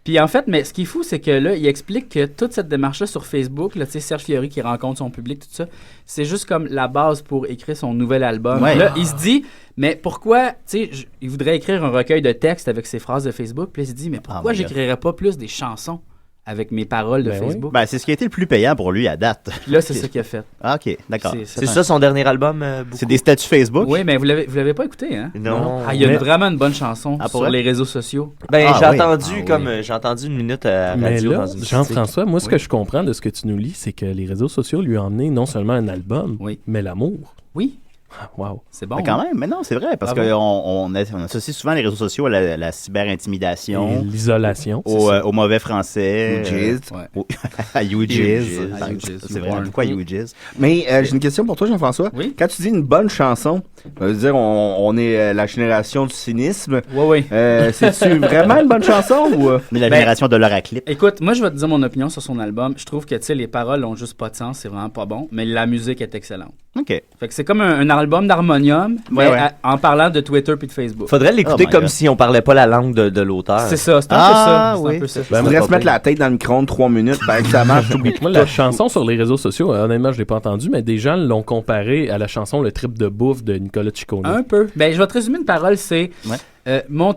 Puis en fait, mais ce qui est fou, c'est que là, il explique que toute cette démarche-là sur Facebook, là, tu sais, Serge Fiori qui rencontre son public, tout ça, c'est juste comme la base pour écrire son nouvel album. Ouais. Là, il se dit, mais pourquoi, tu sais, il voudrait écrire un recueil de textes avec ses phrases de Facebook, puis il se dit, mais pourquoi j'écrirais pas plus des chansons avec mes paroles de Facebook? Ben, c'est ce qui a été le plus payant pour lui à date. Puis là, c'est ça qu'il a fait. Ah, ok, d'accord. C'est ça son dernier album? C'est des statuts Facebook? Oui, mais vous l'avez pas écouté, hein? Non. Ah, il y a vraiment une bonne chanson sur les réseaux sociaux. Ben, j'ai entendu une minute à mais radio là, dans une Jean-François, moi, ce que je comprends de ce que tu nous lis, c'est que les réseaux sociaux lui ont amené non seulement un album, mais l'amour. Oui. Wow. C'est bon. Mais quand même, mais non, c'est vrai, parce Ah bon? qu'on associe souvent les réseaux sociaux à la cyber-intimidation. Et l'isolation. Au mauvais français. YouJizz. À YouJizz. YouJizz. C'est vrai, pourquoi YouJizz? Mais j'ai une question pour toi, Jean-François. Oui? Quand tu dis une bonne chanson, ça veut dire on est la génération du cynisme. Oui. C'est-tu vraiment une bonne chanson ou... Mais la génération de l'Horaclip. Écoute, moi, je vais te dire mon opinion sur son album. Je trouve que, tu sais, les paroles ont juste pas de sens, c'est vraiment pas bon, mais la musique est excellente. OK. Fait que c'est comme un album d'harmonium, mais ouais. en parlant de Twitter puis de Facebook. Faudrait l'écouter Oh my comme God. si on parlait pas la langue de l'auteur. C'est ça, c'est un peu ça. C'est oui. un peu ça. Il faudrait se mettre la tête dans le micro-ondes 3 minutes, ben, que ça marche, t'oublies Moi, tout. la chanson sur les réseaux sociaux, honnêtement, je l'ai pas entendue, mais des gens l'ont comparé à la chanson Le Trip de bouffe de Nicolas Ciccone. Un peu. Ben, je vais te résumer une parole, c'est mon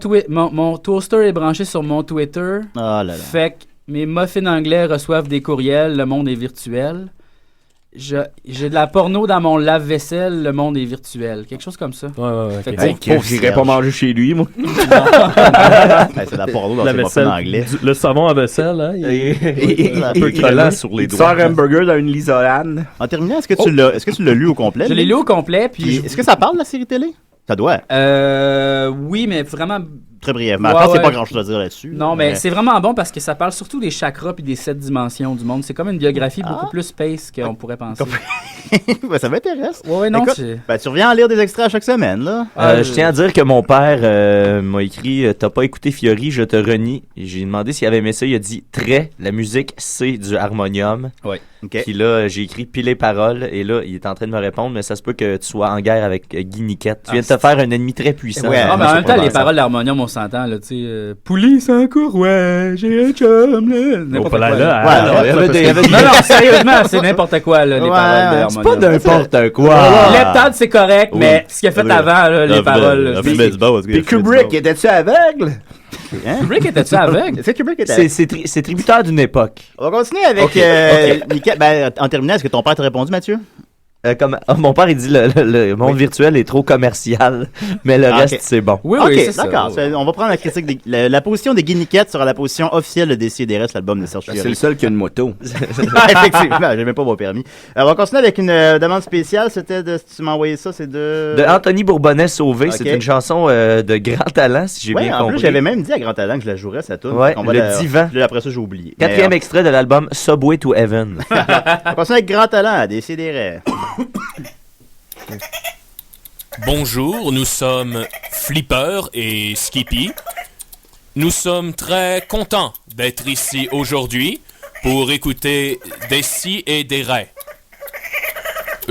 toaster est branché sur mon Twitter. Oh là là. Fait que mes muffins anglais reçoivent des courriels, le monde est virtuel. J'ai de la porno dans mon lave-vaisselle, le monde est virtuel. Quelque chose comme ça. Ouais. Fait que, Hey, tu sais, j'irais pas manger chez lui, moi. C'est de la porno dans La ses vaisselle, muffins anglais. le savon à vaisselle, hein, un peu collant sur les Il doigts. sort un hamburger dans une lisolane. En terminant, est-ce que tu l'as lu au complet? je l'ai lu au complet, puis... Est-ce que ça parle de la série télé? Ça doit. Oui, mais vraiment... Très brièvement. Ouais, Je pense qu'il n'y a ouais. pas grand-chose à dire là-dessus. Non, mais c'est vraiment bon parce que ça parle surtout des chakras puis des 7 dimensions du monde. C'est comme une biographie beaucoup plus space qu'on pourrait penser. Ben, ça m'intéresse. Ouais, non, Écoute, tu reviens en lire des extraits à chaque semaine, là. Je tiens à dire que mon père m'a écrit T'as pas écouté Fiori, je te renie. Et j'ai demandé s'il avait aimé ça. Il a dit très, la musique, c'est du harmonium. Oui. OK. Puis là, j'ai écrit pile les paroles. Et là, il est en train de me répondre, mais ça se peut que tu sois en guerre avec Guy Niquette. Tu viens de te faire un ennemi très puissant. Ouais, mais en même temps, les paroles d'harmonium, on s'entend, là, tu sais. Poulie sans courroie, j'ai un chum, là. N'importe quoi. Non, sérieusement, c'est n'importe quoi, là, les paroles d'harmonium. C'est pas n'importe quoi. Leptade, c'est correct, mais ce qu'il a fait avant, là, les paroles. Puis Kubrick, étais-tu aveugle? Kubrick, était-tu aveugle? C'est Kubrick était C'est tributaire d'une époque. On va continuer avec Mickaël. Ben, en terminant, est-ce que ton père t'a répondu, Mathieu? Mon père, il dit le monde virtuel est trop commercial, mais le reste, c'est bon. Oui, OK, c'est ça. d'accord. On va prendre la critique. La position des Guy Niquette sera la position officielle de Décideret, l'album de Serge Fiori. C'est le seul qui a une moto. Effectivement, j'ai même pas mon permis. On va continuer avec une demande spéciale. C'était tu m'as envoyé ça, c'est de Anthony Bourbonnais Sauvé. C'est une chanson de grand talent, si j'ai bien compris. En plus, j'avais même dit à Grand Talent que je la jouerais, ça tourne. Ouais, le divan. Après ça, j'ai oublié. 4e extrait de l'album Subway to Heaven. On continue avec Grand Talent à Décideret. Bonjour, nous sommes Flipper et Skippy. Nous sommes très contents d'être ici aujourd'hui pour écouter des si et des ré.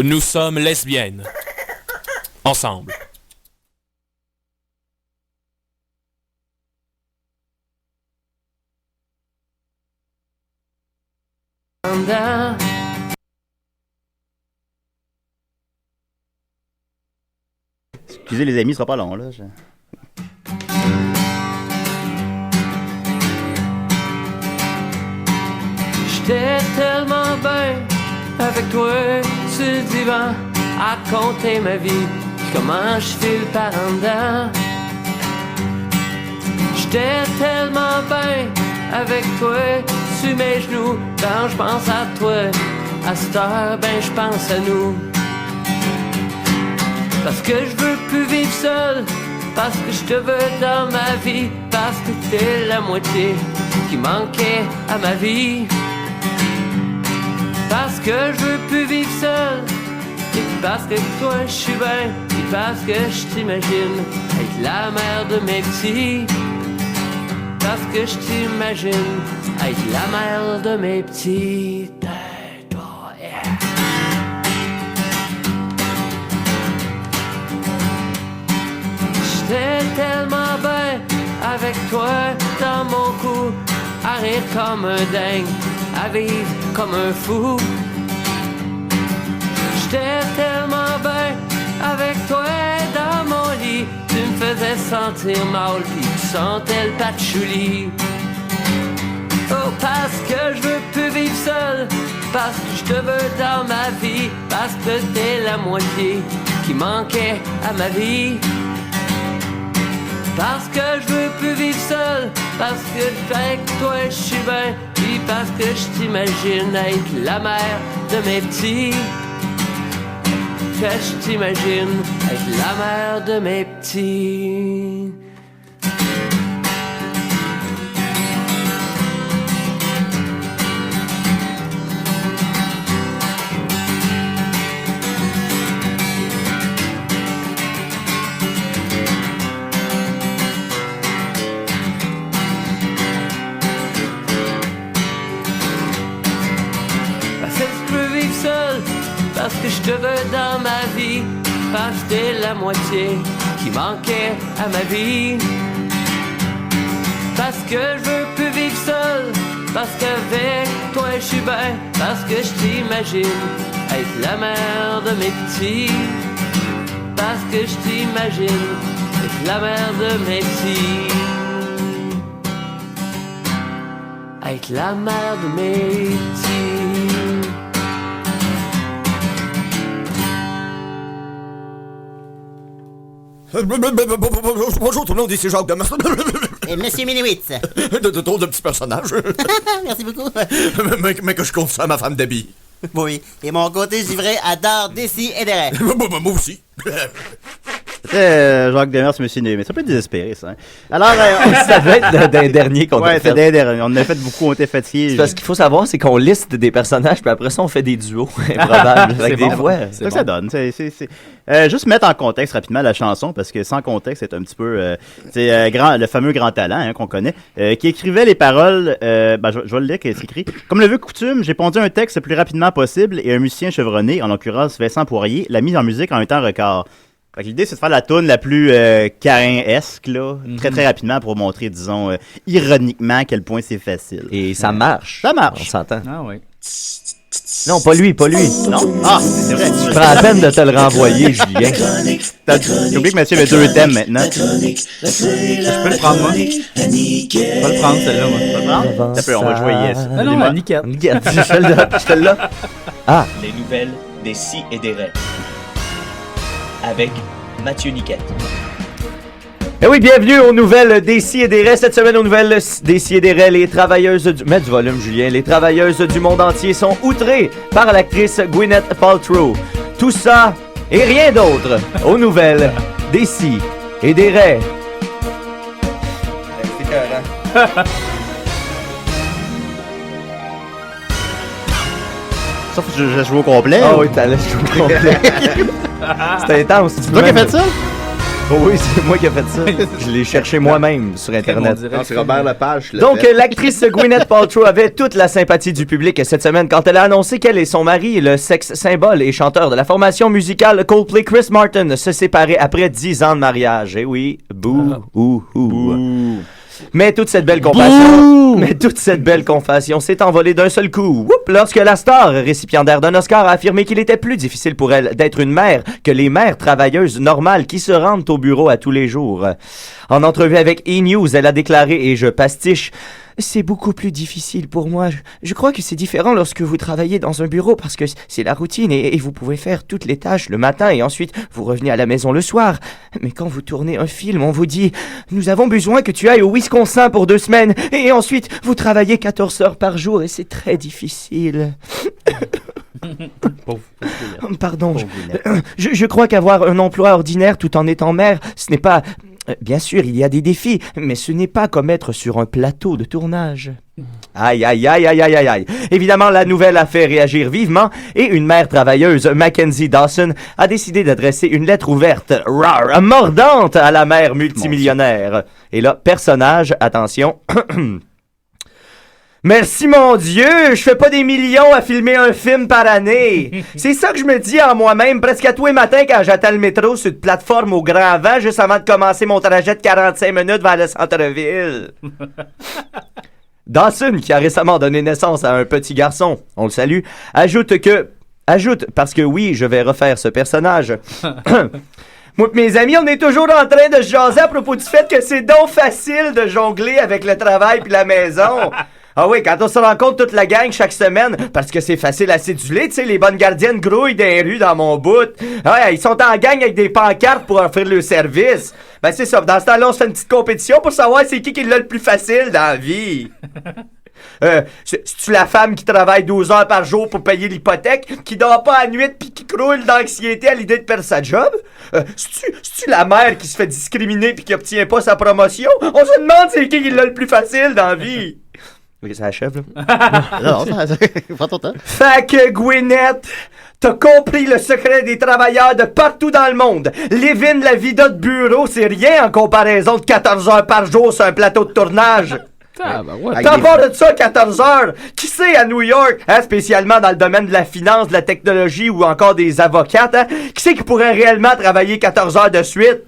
Nous sommes lesbiennes. Ensemble. Excusez les amis, ce sera pas long, là. J'étais tellement bien avec toi sur le divan à compter ma vie, comment je file par en dedans. J'étais tellement bien avec toi sur mes genoux quand je pense à toi. À cette heure, ben je pense à nous. Parce que je veux plus vivre seul, parce que je te veux dans ma vie, parce que t'es la moitié qui manquait à ma vie. Parce que je veux plus vivre seul, et parce que toi je suis bien, et parce que je t'imagine être la mère de mes petits. Parce que je t'imagine être la mère de mes petits. J'étais tellement bien avec toi dans mon cou, à rire comme un dingue, à vivre comme un fou. J'étais tellement bien avec toi dans mon lit, tu me faisais sentir mal pis tu sentais le patchouli. Oh, parce que je veux plus vivre seul, parce que je te veux dans ma vie, parce que t'es la moitié qui manquait à ma vie. Parce que je veux plus vivre seul, parce que avec toi je suis bien, puis parce que je t'imagine être la mère de mes petits. que je t'imagine être la mère de mes petits. Parce que je te veux dans ma vie, parce que t'es la moitié qui manquait à ma vie. Parce que je veux plus vivre seul, parce qu'avec toi je suis bien, parce que je t'imagine être la mère de mes petits. Parce que je t'imagine être la mère de mes petits. Être la mère de mes petits. Bonjour tout le monde, ici Jacques Demers. Monsieur Minowitz. Trop de petits personnages. Merci beaucoup. mais que je compte ça à ma femme d'habit. Oui, et mon côté givré adore Desi et Deret. Moi aussi. C'était Jacques Demers, Monsieur Né, mais c'est un peu désespéré, ça. Hein? Alors, ça devait être d'un dernier qu'on a fait. Ouais, c'était d'un dernier. On en a fait beaucoup, on était fatigués. C'est parce qu'il faut savoir, c'est qu'on liste des personnages, puis après ça, on fait des duos improbables. C'est des bon. voix. C'est ça que ça donne. Juste mettre en contexte rapidement la chanson, parce que sans contexte, c'est un petit peu... c'est le fameux grand talent hein, qu'on connaît, qui écrivait les paroles... je vais le lire, c'est écrit. Comme le veut coutume, j'ai pondu un texte le plus rapidement possible et un musicien chevronné, en l'occurrence Vincent Poirier, l'a mis en musique en un temps record. Fait que l'idée, c'est de faire la toune la plus Caïn-esque, là, très très rapidement pour montrer, disons, ironiquement à quel point c'est facile. Et ça marche. Ça marche. On s'entend. Ah oui. Non, pas lui, pas lui. Non? Ah, c'est vrai. Je prends la peine de te le renvoyer, Julien. T'as oublié que Mathieu avait 2 thèmes maintenant. Je peux le prendre, moi. Je peux le prendre, celle-là, moi. Tu peux le prendre? Ça peut, on va jouer Yes. Ah non, la niquette. Je te l'ai. Ah. Les nouvelles des Si et des Ré. Avec Mathieu Niquette. Eh oui, bienvenue aux nouvelles des Si et des Ré. Cette semaine, aux nouvelles des Si et des Ré, les travailleuses du... Mets du volume, Julien. Les travailleuses du monde entier sont outrées par l'actrice Gwyneth Paltrow. Tout ça et rien d'autre aux nouvelles des Si et des Ré. C'est écœurant. Sauf que je joue au complet. Ah oui, t'allais jouer au complet. C'était intense. C'est toi qui as fait ça? Oh oui, c'est moi qui ai fait ça. Je l'ai cherché moi-même sur Internet. C'est Robert Lepage. Donc, l'actrice Gwyneth Paltrow avait toute la sympathie du public cette semaine quand elle a annoncé qu'elle et son mari, le sexe symbole et chanteur de la formation musicale Coldplay Chris Martin, se séparaient après 10 ans de mariage. Eh oui, bouh. Mais toute cette belle confession s'est envolée d'un seul coup. Lorsque la star, récipiendaire d'un Oscar, a affirmé qu'il était plus difficile pour elle d'être une mère que les mères travailleuses normales qui se rendent au bureau à tous les jours. En entrevue avec E! elle a déclaré, et je pastiche, « C'est beaucoup plus difficile pour moi. Je crois que c'est différent lorsque vous travaillez dans un bureau parce que c'est la routine et vous pouvez faire toutes les tâches le matin et ensuite vous revenez à la maison le soir. Mais quand vous tournez un film, on vous dit « Nous avons besoin que tu ailles au Wisconsin pour 2 semaines et ensuite vous travaillez 14 heures par jour et c'est très difficile. » Pardon. Je crois qu'avoir un emploi ordinaire tout en étant mère, ce n'est pas... Bien sûr, il y a des défis, mais ce n'est pas comme être sur un plateau de tournage. Aïe. Évidemment, la nouvelle a fait réagir vivement et une mère travailleuse, Mackenzie Dawson, a décidé d'adresser une lettre ouverte, mordante à la mère multimillionnaire. Et là, personnage, attention... Merci mon Dieu, je fais pas des millions à filmer un film par année. C'est ça que je me dis en moi-même presque à tous les matins quand j'attends le métro sur une plateforme au grand vent juste avant de commencer mon trajet de 45 minutes vers le centre-ville. Dawson, qui a récemment donné naissance à un petit garçon, on le salue, ajoute, parce que oui, je vais refaire ce personnage. Moi et mes amis, on est toujours en train de se jaser à propos du fait que c'est donc facile de jongler avec le travail puis la maison. Ah oui, quand on se rencontre toute la gang chaque semaine, parce que c'est facile à céduler, tu sais, les bonnes gardiennes grouillent dans les rues dans mon bout. Ah, ils sont en gang avec des pancartes pour offrir le service. Ben c'est ça, dans ce temps-là, on se fait une petite compétition pour savoir c'est qui l'a le plus facile dans la vie. C'est-tu la femme qui travaille 12 heures par jour pour payer l'hypothèque, qui dort pas à nuit puis qui croule d'anxiété à l'idée de perdre sa job? C'est-tu la mère qui se fait discriminer puis qui obtient pas sa promotion? On se demande c'est qui l'a le plus facile dans la vie. Ok, ça achève, là. Non, prends ton temps. Fait que, Gwyneth, t'as compris le secret des travailleurs de partout dans le monde. Living la vida de bureau, c'est rien en comparaison de 14 heures par jour sur un plateau de tournage. T'as part de ça 14 heures. Qui sait à New York, hein, spécialement dans le domaine de la finance, de la technologie ou encore des avocates, hein, qui sait qui pourrait réellement travailler 14 heures de suite?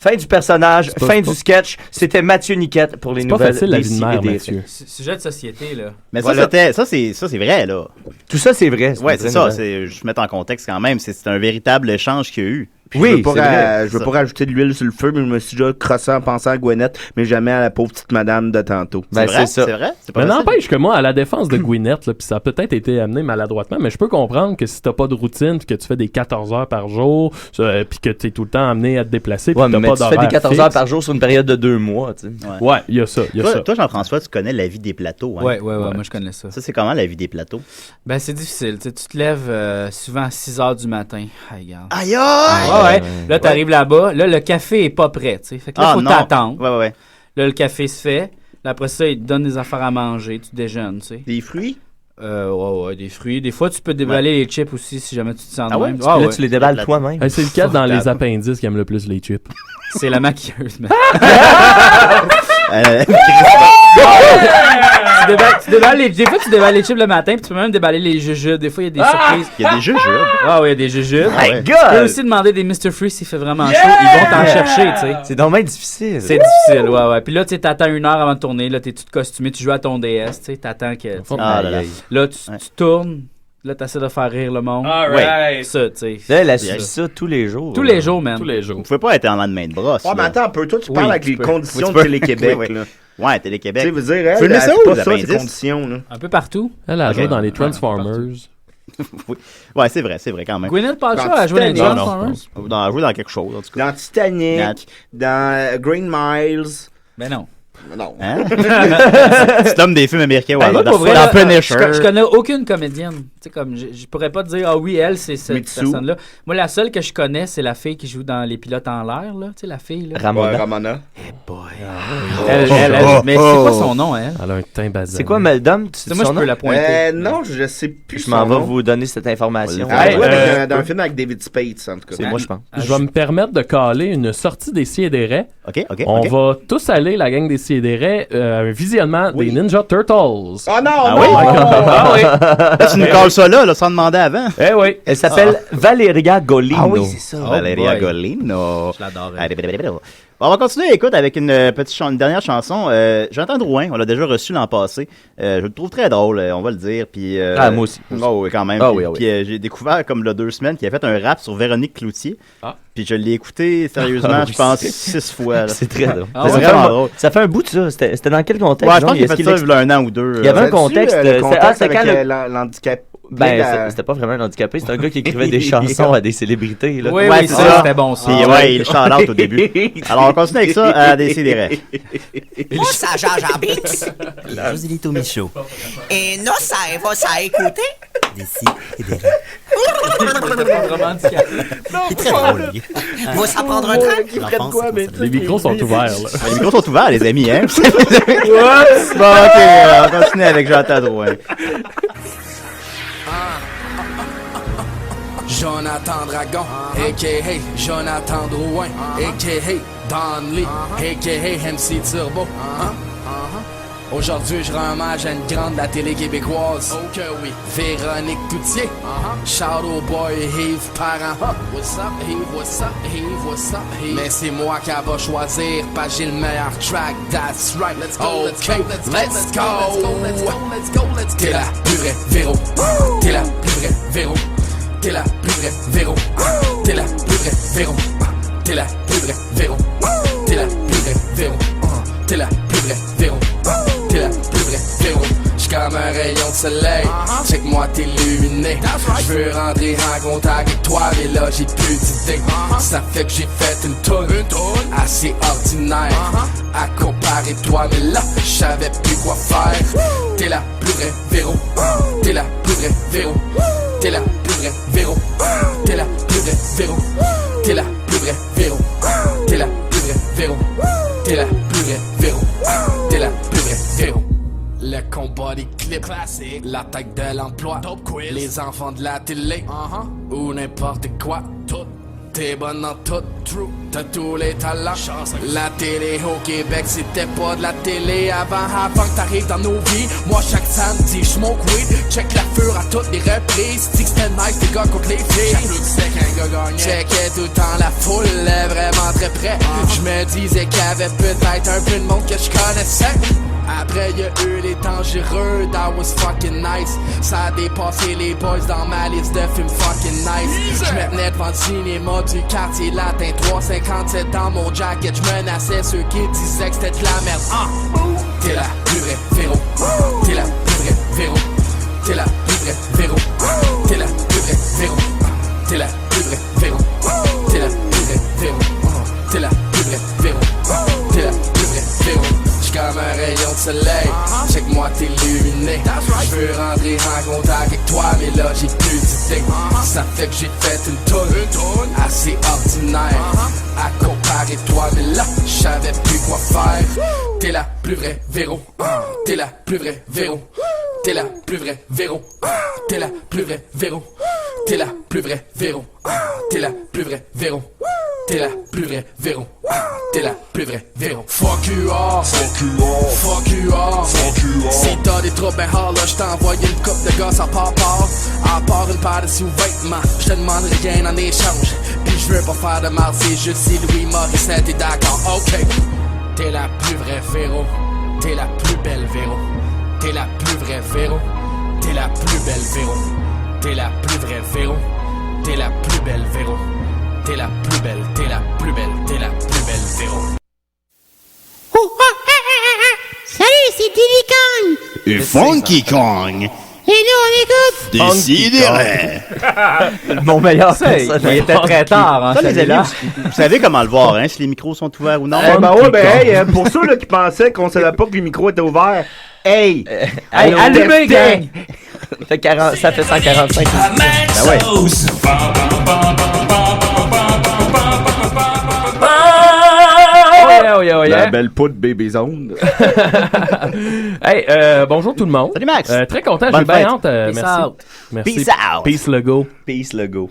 Fin du personnage, fin du sketch. C'était Mathieu Niquette pour les nouvelles. C'est pas facile la vie de mère, Mathieu. Sujet de société, là. Mais voilà. ça c'est vrai, là. Tout ça, c'est vrai. Ouais, c'est ça. Je mets en contexte quand même. C'est un véritable échange qu'il y a eu. Puis oui, je veux pas rajouter de l'huile sur le feu, mais je me suis déjà crossé en pensant à Gwyneth, mais jamais à la pauvre petite madame de tantôt. Ben, c'est ça. C'est vrai? Mais n'empêche que moi, à la défense de Gwyneth, puis ça a peut-être été amené maladroitement, mais je peux comprendre que si t'as pas de routine, puis que tu fais des 14 heures par jour, puis que t'es tout le temps amené à te déplacer, puis ouais, t'as mais pas tu d'horaire fais des 14 heures fixe. par jour sur une période de 2 mois, tu sais. Ouais, il y a ça. Toi, Jean-François, tu connais la vie des plateaux. Hein? Ouais, moi je connais ça. Ça, c'est comment la vie des plateaux? Ben, c'est difficile. Tu te lèves souvent à 6 heures du matin. Regarde. Aïe aïe! Ouais. Là, t'arrives là-bas. Là, le café est pas prêt. T'sais. Fait que là, faut t'attendre. Ouais. Là, le café se fait. Là, après ça, ils te donnent des affaires à manger. Tu déjeunes, tu sais. Des fruits? Ouais, des fruits. Des fois, tu peux déballer les chips aussi si jamais tu te sens de même. Là, tu les déballes toi-même. C'est le cas dans les appendices qui aiment le plus les chips. C'est la maquilleuse, man. Tu déballes des fois, tu déballes les chips le matin, puis tu peux même déballer les jujubes. Des fois, il y a des surprises. Il y a des jujubes? Ah oui, il y a des jujubes. My Tu God! peux aussi demander des Mr. Free s'il fait vraiment chaud. Ils vont t'en chercher, tu sais. C'est dommage difficile. C'est difficile, ouais. Puis là, tu t'attends 1 heure avant de tourner. Là, t'es tout costumé, tu joues à ton DS, tu sais. T'attends que. Là, tu tournes. Là, t'essaies de faire rire le monde. Alright. Ça, tu sais. Là, elle a suivi ça tous les jours. Tous les jours, man. Tous les jours. Vous pouvez pas être en lendemain de brosse. Ouais, mais attends un peu. Toi, tu parles avec les conditions Oui, de Télé-Québec, oui. là. Ouais, Télé-Québec. Tu sais, veux dire, Tu elle le c'est sais où, pas les ça, ces appendices? conditions, là. Un peu partout. Elle a joué dans les Transformers. Oui. Ouais, c'est vrai quand même. Gwyneth Paltrow a joué dans les Transformers. Elle a joué dans quelque chose, en tout cas. Dans Titanic, dans Green Miles. Ben non. Non. Hein? C'est l'homme des films américains. Ouais, Moi, dans pour vrai, dans là, Punisher. je connais aucune comédienne. Tu sais, comme, je pourrais pas te dire, ah oui, elle, c'est cette personne-là. Moi, la seule que je connais, c'est la fille qui joue dans Les Pilotes en l'air, là. Tu sais, la fille, là. Ramona. Eh boy. Mais c'est quoi son nom, elle? Elle a un teint basané. C'est quoi, Meldum? Moi, je peux la pointer. Non, je sais plus. Je m'en vais vous donner cette information. Dans un film avec David Spade, en tout cas. C'est moi, je pense. Je vais me permettre de caler une sortie des Sidérés. OK. On va tous aller, la gang des Sidérés, un visionnement des Ninja Turtles. Oh non, Ah non! oui? Ah oui! Là, tu nous calls ça là, sans demander avant. Eh oui! Elle s'appelle Valeria Golino. Ah oui, c'est ça. Valeria Golino. Je l'adore. On va continuer, écoute, avec une dernière chanson. Jonathan Drouin, on l'a déjà reçu l'an passé. Je le trouve très drôle, on va le dire. Puis, moi aussi. Oh, oui, quand même. Ah puis, oui. Puis, j'ai découvert, comme il y a 2 semaines, qu'il a fait un rap sur Véronique Cloutier. Ah. Puis je l'ai écouté, sérieusement, je pense, 6 fois. Là. C'est très drôle. C'est vraiment drôle. Ça fait un bout de ça. C'était dans quel contexte? Ouais, je pense qu'il a fait ça il y a 1 an ou 2. Il y avait un contexte. C'était quand l'handicap. Ben, c'était pas vraiment un handicapé, c'était un gars qui écrivait des chansons à des célébrités. Là. Oui, ouais, ça, c'était bon ça. Puis, ouais, il chante au début. Alors, on continue avec ça à Décidérez. Moi, ça, Jean-Jean Bix. Josilito Michaud. Et nous, ça, ça écouter. Décidérez. C'est très drôle, lui. Vous, ça prendre un train? Les micros sont ouverts, là. Les micros sont ouverts, les amis, hein? Bon, ok, on continue avec Jonathan Drouin. Jonathan Dragon, a.k.a. Jonathan Drouin, a.k.a. Don Lee, a.k.a. MC Turbo. Aujourd'hui, je rends hommage à une grande de la télé québécoise. Oh que oui. Véronique Cloutier. Shout au boy Yves Parent. What's up, Yves? What's up, Yves? What's up, Yves? Mais c'est moi qui va choisir, pas j'ai le meilleur track. That's right. Let's go, let's go, let's go. Let's go, let's go. T'es la plus vraie Véro. T'es la plus vraie Véro. T'es la plus vraie Véro. T'es la plus vraie Véro. T'es la plus vraie Véro. T'es la plus vraie Véro. T'es la plus vraie Véro. T'es la plus vraie Véro. J'suis comme un rayon de soleil. Check-moi t'illuminer. Je veux rentrer en contact avec toi, mais là j'ai plus d'idées. Ça fait que j'ai fait une toune assez ordinaire à comparer toi, mais là j'savais plus quoi faire. T'es la plus vraie Véro. T'es la plus vraie Véro. T'es la plus vraie Véro. T'es la plus vraie Véro. T'es la plus vraie Véro. T'es la plus vraie Véro. T'es la plus vraie Véro. T'es la plus vraie Véro. Le combat des clips classique, l'attaque de l'emploi, top quiz, les enfants de la télé, ou n'importe quoi, tout. T'es bonne en tout, true, t'as tous les talents. La télé au Québec, c'était pas de la télé avant que t'arrives dans nos vies. Moi chaque samedi, j'smoke weed, check la fure à toutes les reprises. Dis que c'était nice, les gars contre les filles. J'applaudissais qu'un gars gagnait. Checkais tout le temps la foule, vraiment très près. J'me disais qu'il y avait peut-être un peu de monde que j'connaissais. Après y'a eu les dangereux, that was fucking nice. Ça a dépassé les boys dans ma liste de films fucking nice. J'me tenais devant le cinéma du quartier latin, 3,57 dans mon jacket. J'menaçais ceux qui disaient que c'était de la merde. T'es la plus vraie Véro. T'es la plus vraie Véro. T'es la plus vraie Véro. T'es la plus vraie Véro. T'es la plus vraie Véro. T'es la plus vraie Véro. T'es la plus vraie Véro. T'es la plus vraie Véro. Comme un rayon de soleil, check-moi t'illuminer. Je veux rentrer en contact avec toi, mais là j'ai plus d'idées. Ça fait que j'ai fait une toune assez ordinaire à comparer toi, mais là j'savais plus quoi faire. T'es la plus vraie Véro. T'es la plus vraie Véro. T'es la plus vraie Véro. T'es la plus vraie Véro. T'es la plus vraie Véro. T'es la plus vraie Véro. T'es la plus vraie Véro. T'es la plus vraie Véro. Fuck you all. Fuck you all. Fuck you all. Fuck you all. Si t'as des troubles, ben là j't'ai envoyé une coupe de gosses à part. À part une paire de sous-vêtements, j'te demande rien en échange. Pis j'veux pas faire de mal, c'est juste si Louis Morissette est d'accord. Ok. T'es la plus vraie Véro. T'es la plus belle Véro. T'es la plus vraie Véro. T'es la plus belle Véro. T'es la plus vraie Véro. T'es la plus belle Véro. T'es la plus belle, t'es la plus belle, t'es la plus belle Véro. Salut, c'est Diddy Kong! Et Funky Kong! Et nous, on écoute... Décidérez! Mon meilleur personnage. Il était très tard, hein, Ça, les celui-là. amis, vous savez comment le voir, hein, si les micros sont ouverts ou non? Pour ceux là, qui pensaient qu'on savait pas que les micros étaient ouverts, hey, allumez, gang! Ça fait 145 minutes. Ben ouais. La belle poudre Baby Zone. Hey, bonjour tout le monde. Salut Max. Très content, Bonne j'ai bien fête. hâte. Peace Merci. out. Merci. Peace out. Peace le go. Peace le go.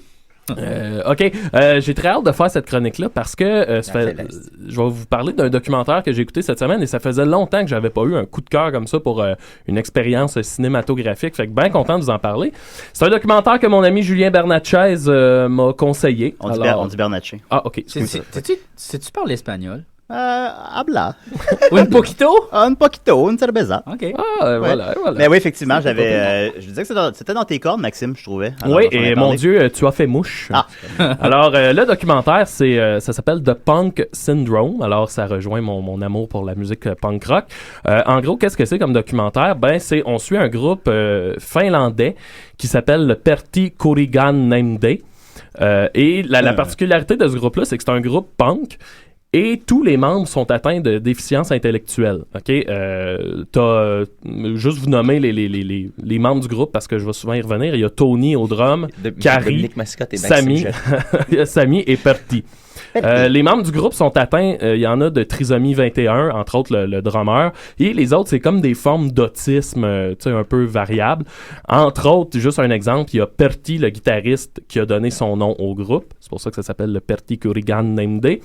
OK. J'ai très hâte de faire cette chronique-là parce que je vais vous parler d'un documentaire que j'ai écouté cette semaine et ça faisait longtemps que j'avais pas eu un coup de cœur comme ça pour une expérience cinématographique. Fait que bien content de vous en parler. C'est un documentaire que mon ami Julien Bernatchez m'a conseillé. On dit Bernatchez. Ah, OK. Tu parles espagnol? Habla. Un poquito? Un poquito, une cerveza. OK. Voilà. Mais oui, effectivement, je disais que c'était dans tes cordes, Maxime, je trouvais. Alors, oui, on en a et parlé. mon Dieu, tu as fait mouche. Ah. Alors, le documentaire, ça s'appelle The Punk Syndrome. Alors, ça rejoint mon amour pour la musique punk rock. En gros, qu'est-ce que c'est comme documentaire? On suit un groupe finlandais qui s'appelle le Pertti Kurigan Name Day. Et la particularité de ce groupe-là, c'est que c'est un groupe punk. Et tous les membres sont atteints de déficience intellectuelle. OK? Juste vous nommer les membres du groupe parce que je vais souvent y revenir. Il y a Tony au drum, Carrie, Samy, Samy et Pertti. Les membres du groupe sont atteints, il y en a de trisomie 21, entre autres le drummer, et les autres, c'est comme des formes d'autisme un peu variables. Entre autres, juste un exemple, il y a Pertti, le guitariste, qui a donné son nom au groupe. C'est pour ça que ça s'appelle le Pertti Kurigan Name Day.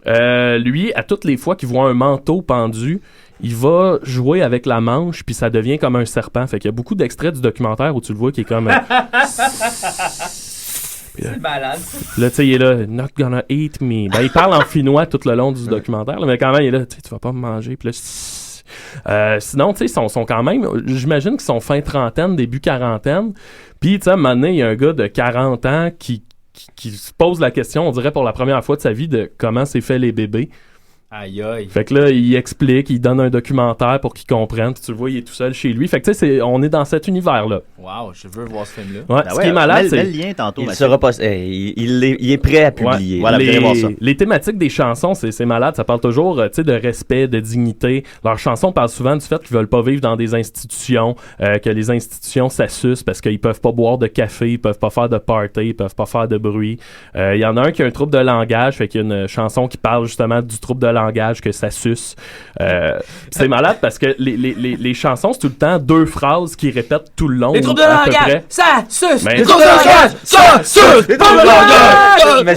Lui, à toutes les fois qu'il voit un manteau pendu, il va jouer avec la manche, puis ça devient comme un serpent. Fait qu'il y a beaucoup d'extraits du documentaire où tu le vois qui est comme... C'est malade. Là, tu sais, il est là, not gonna eat me. Ben, il parle en finnois tout le long du documentaire, là, mais quand même, il est là, tu vas pas me manger. Puis là, sinon, tu sais, ils sont quand même, j'imagine qu'ils sont fin trentaine, début quarantaine. Puis, tu sais, à un moment donné, il y a un gars de 40 ans qui se pose la question, on dirait pour la première fois de sa vie, de comment c'est fait les bébés. Aïe, aïe. Fait que là, il explique, il donne un documentaire pour qu'il comprenne. Puis tu le vois, il est tout seul chez lui. Fait que tu sais, on est dans cet univers-là. Wow, je veux voir ce film-là. Ouais, ce qui est malade, c'est... le lien tantôt. Il sera pas... il est prêt à publier. Ouais, voilà, vous allez voir ça. Les thématiques des chansons, c'est malade. Ça parle toujours tu sais, de respect, de dignité. Leurs chansons parlent souvent du fait qu'ils veulent pas vivre dans des institutions, que les institutions s'assucent parce qu'ils peuvent pas boire de café, ils peuvent pas faire de party, ils peuvent pas faire de bruit. Il y en a un qui a un trouble de langage, fait qu'il y a une chanson qui parle justement du trouble de langage, que ça suce. C'est malade parce que les chansons, c'est tout le temps 2 phrases qui répètent tout le long. Les troubles de langage, ça suce! Mais Les troubles de langage, ça suce! Les troubles de langage! Mais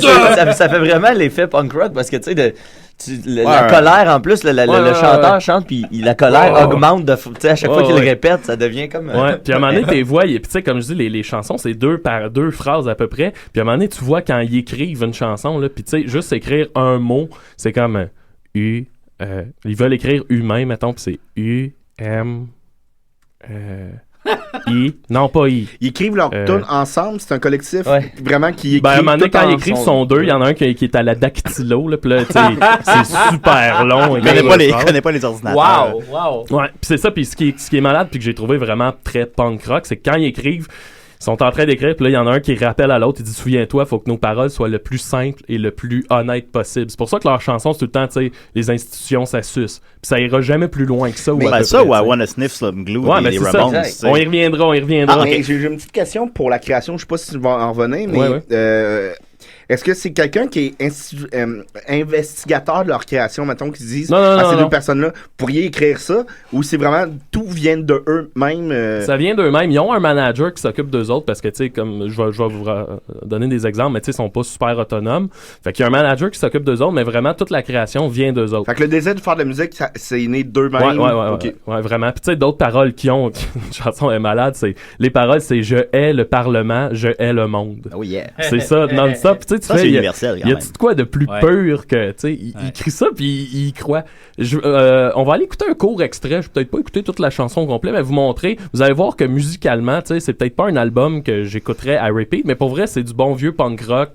ça fait vraiment l'effet punk rock parce que tu sais, la colère en plus, le chanteur chante puis la colère augmente à chaque fois qu'il le répète, ça devient comme... Ouais, puis à un moment donné, tes voix, puis tu sais, comme je dis, les chansons, c'est 2 phrases à peu près, puis à un moment donné, tu vois quand ils écrivent une chanson, là, puis tu sais, juste écrire un mot, c'est comme ils veulent écrire humain, mettons, puis c'est U-M... I. Non, pas I. Ils écrivent leur tune ensemble, c'est un collectif vraiment qui écrit. Ben, à un moment donné, quand ils écrivent, sont 2, il y en a un qui est à la dactylo, là, pis là, tu sais, c'est super long. Il connaît pas les ordinateurs. Wow! Ouais, pis c'est ça, pis ce qui est malade, pis que j'ai trouvé vraiment très punk rock, c'est que quand ils écrivent, ils sont en train d'écrire, puis là, il y en a un qui rappelle à l'autre, il dit « Souviens-toi, faut que nos paroles soient le plus simples et le plus honnêtes possible. » C'est pour ça que leurs chansons, c'est tout le temps, tu sais, les institutions, ça suce. Puis ça ira jamais plus loin que ça. Mais ça, ou I Wanna Sniff Some Glue, les Ramones. On y reviendra. Okay. J'ai une petite question pour la création, je sais pas si tu vas en revenir, mais... Est-ce que c'est quelqu'un qui est investigateur de leur création, mettons, qui se disent ces 2 personnes-là, pourriez écrire ça, ou c'est vraiment tout vient de eux-mêmes? Ça vient d'eux-mêmes. Ils ont un manager qui s'occupe d'eux autres parce que, tu sais, comme je vais vous donner des exemples, mais tu sais, ils sont pas super autonomes. Fait qu'il y a un manager qui s'occupe d'eux autres, mais vraiment toute la création vient d'eux autres. Fait que le désir de faire de la musique, c'est né d'eux-mêmes. Ouais, vraiment. Puis tu sais, d'autres paroles qui ont, une chanson est malade, les paroles, c'est « Je hais le Parlement, je hais le monde ». Oh yeah. C'est ça, non-stop. Ça, c'est universel. Il y a de quoi de plus pur que, tu sais, il écrit ça puis il y croit. On va aller écouter un court extrait. Je vais peut-être pas écouter toute la chanson complète, mais vous montrer. Vous allez voir que musicalement, tu sais, c'est peut-être pas un album que j'écouterais à repeat, mais pour vrai, c'est du bon vieux punk rock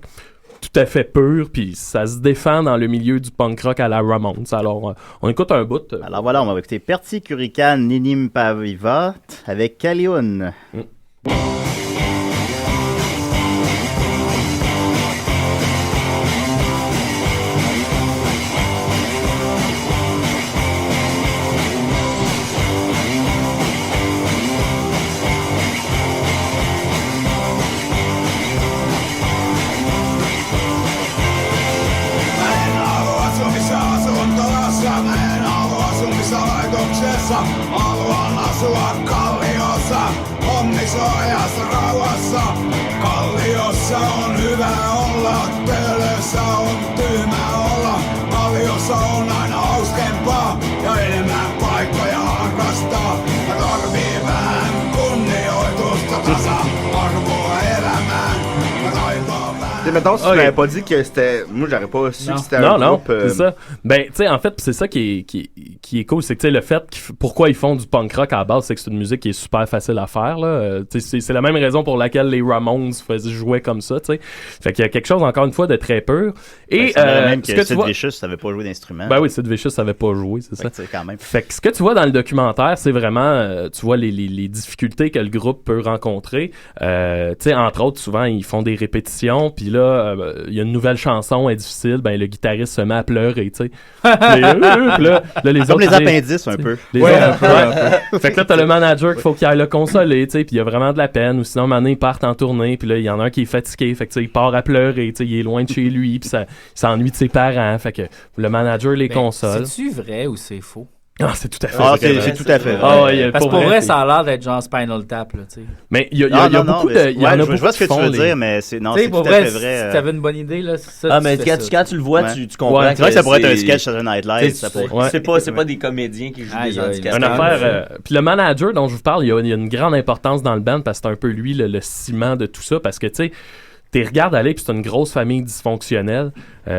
tout à fait pur, puis ça se défend dans le milieu du punk rock à la Ramones. Alors, on écoute un bout. Alors voilà, on va écouter Perti Kurikan Ninim Pavivat avec Kaliun. Haluan asua Kalliossa, onnisuojassa rauhassa. Kalliossa on hyvä olla, Töölössä on tyhmä olla. Kalliossa on aina hauskempaa ja enemmän paikkoja harrastaa. Ja tarvii vähän kunnioitusta, tasa-arvoa elämään. Ja taitoa vähän. Mettons, si tu m'avais pas dit que c'était... Moi, j'aurais pas su que c'était un groupe... c'est ça. Ben, tu sais, en fait, c'est ça qui est cool, c'est que, tu sais, le fait pourquoi ils font du punk rock à la base, c'est que c'est une musique qui est super facile à faire, là. C'est la même raison pour laquelle les Ramones jouaient comme ça, tu sais. Fait qu'il y a quelque chose, encore une fois, de très pur. Et, même que Sid Vicious savait pas jouer d'instrument. Ben oui, Sid Vicious savait pas jouer, c'est ça. Quand même. Fait que ce que tu vois dans le documentaire, c'est vraiment, tu vois les difficultés que le groupe peut rencontrer. Tu sais, entre autres, souvent, ils font des répétitions, puis là, il y a une nouvelle chanson, elle est difficile, ben le guitariste se met à pleurer, tu sais. Les comme les appendices, un peu. Fait que là, t'as le manager qu'il faut qu'il aille le consoler, tu sais, puis il y a vraiment de la peine, ou sinon, maintenant, ils partent en tournée, puis là, il y en a un qui est fatigué, fait que, tu sais, il part à pleurer, tu sais, il est loin de chez lui, puis ça s'ennuie de ses parents, fait que le manager les console. C'est-tu vrai ou c'est faux? Ah, c'est tout à fait vrai. C'est tout à fait vrai. Parce que pour vrai, ça a l'air d'être genre Spinal Tap, là, tu sais. Mais il y a beaucoup de... Je vois ce que tu veux dire, mais c'est tout à fait vrai. Si t'avais une bonne idée, là, ça. Ah, mais quand tu le vois, tu comprends. C'est vrai que ça pourrait être un sketch sur Night Live. C'est pas des comédiens qui jouent des handicapés. Une affaire... Puis le manager dont je vous parle, il y a une grande importance dans le band parce que c'est un peu lui le ciment de tout ça, parce que, tu sais, t'es regardes aller puis c'est une grosse famille dysfonctionnelle. Tu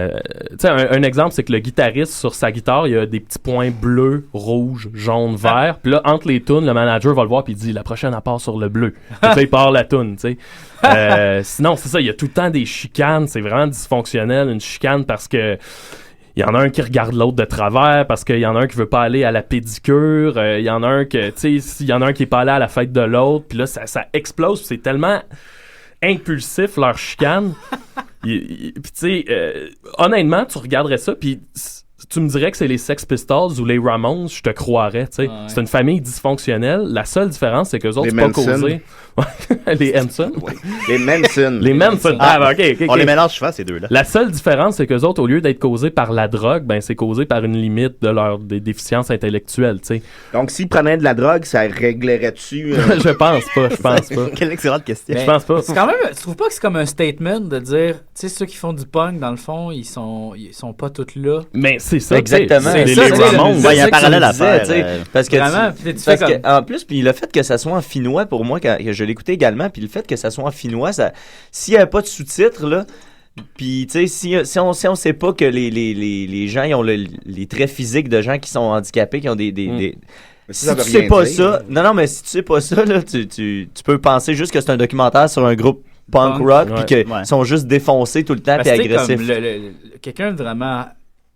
sais, un exemple, c'est que le guitariste, sur sa guitare, il y a des petits points bleus, rouges, jaunes, verts. Puis là, entre les tunes, le manager va le voir puis il dit « La prochaine, elle part sur le bleu. » Puis là, il part la tune, tu sais. Sinon, c'est ça, il y a tout le temps des chicanes. C'est vraiment dysfonctionnel, une chicane, parce que il y en a un qui regarde l'autre de travers parce qu'il y en a un qui veut pas aller à la pédicure. Il y en a un qui est pas allé à la fête de l'autre. Puis là, ça explose. C'est tellement impulsif, leur chicane. Puis tu sais, honnêtement, tu regarderais ça, puis tu me dirais que c'est les Sex Pistols ou les Ramones, je te croirais, tu sais. Ah ouais. C'est une famille dysfonctionnelle. La seule différence, c'est qu'eux autres, c'est Les pas Manson. causé. Les Hanson? Oui. Les Manson. Les Manson. OK. On les mélange souvent, ces deux-là. La seule différence, c'est qu'eux autres, au lieu d'être causés par la drogue, ben c'est causé par une limite de leur déficience intellectuelle, tu sais. Donc, s'ils prenaient de la drogue, ça réglerait-tu... Je pense pas. Quelle excellente question. Je pense pas. C'est quand même, tu trouves pas que c'est comme un statement de dire, tu sais, ceux qui font du punk, dans le fond, ils sont pas tous là. Mais c'est ça. Exactement. C'est Les ça, Ramones. Il y a un parallèle à faire. Parce que Vraiment, en plus, puis le fait que ça soit en finnois, pour moi, que je l'écoutais également, puis le fait que ça soit en finnois, s'il n'y avait pas de sous-titres, là, puis tu sais, si on sait pas que les gens ils ont les traits physiques de gens qui sont handicapés, qui ont des si tu sais pas ça, non, mais si tu sais pas ça, là, tu peux penser juste que c'est un documentaire sur un groupe punk rock, puis qu'ils sont juste défoncés tout le temps, puis agressifs. Quelqu'un vraiment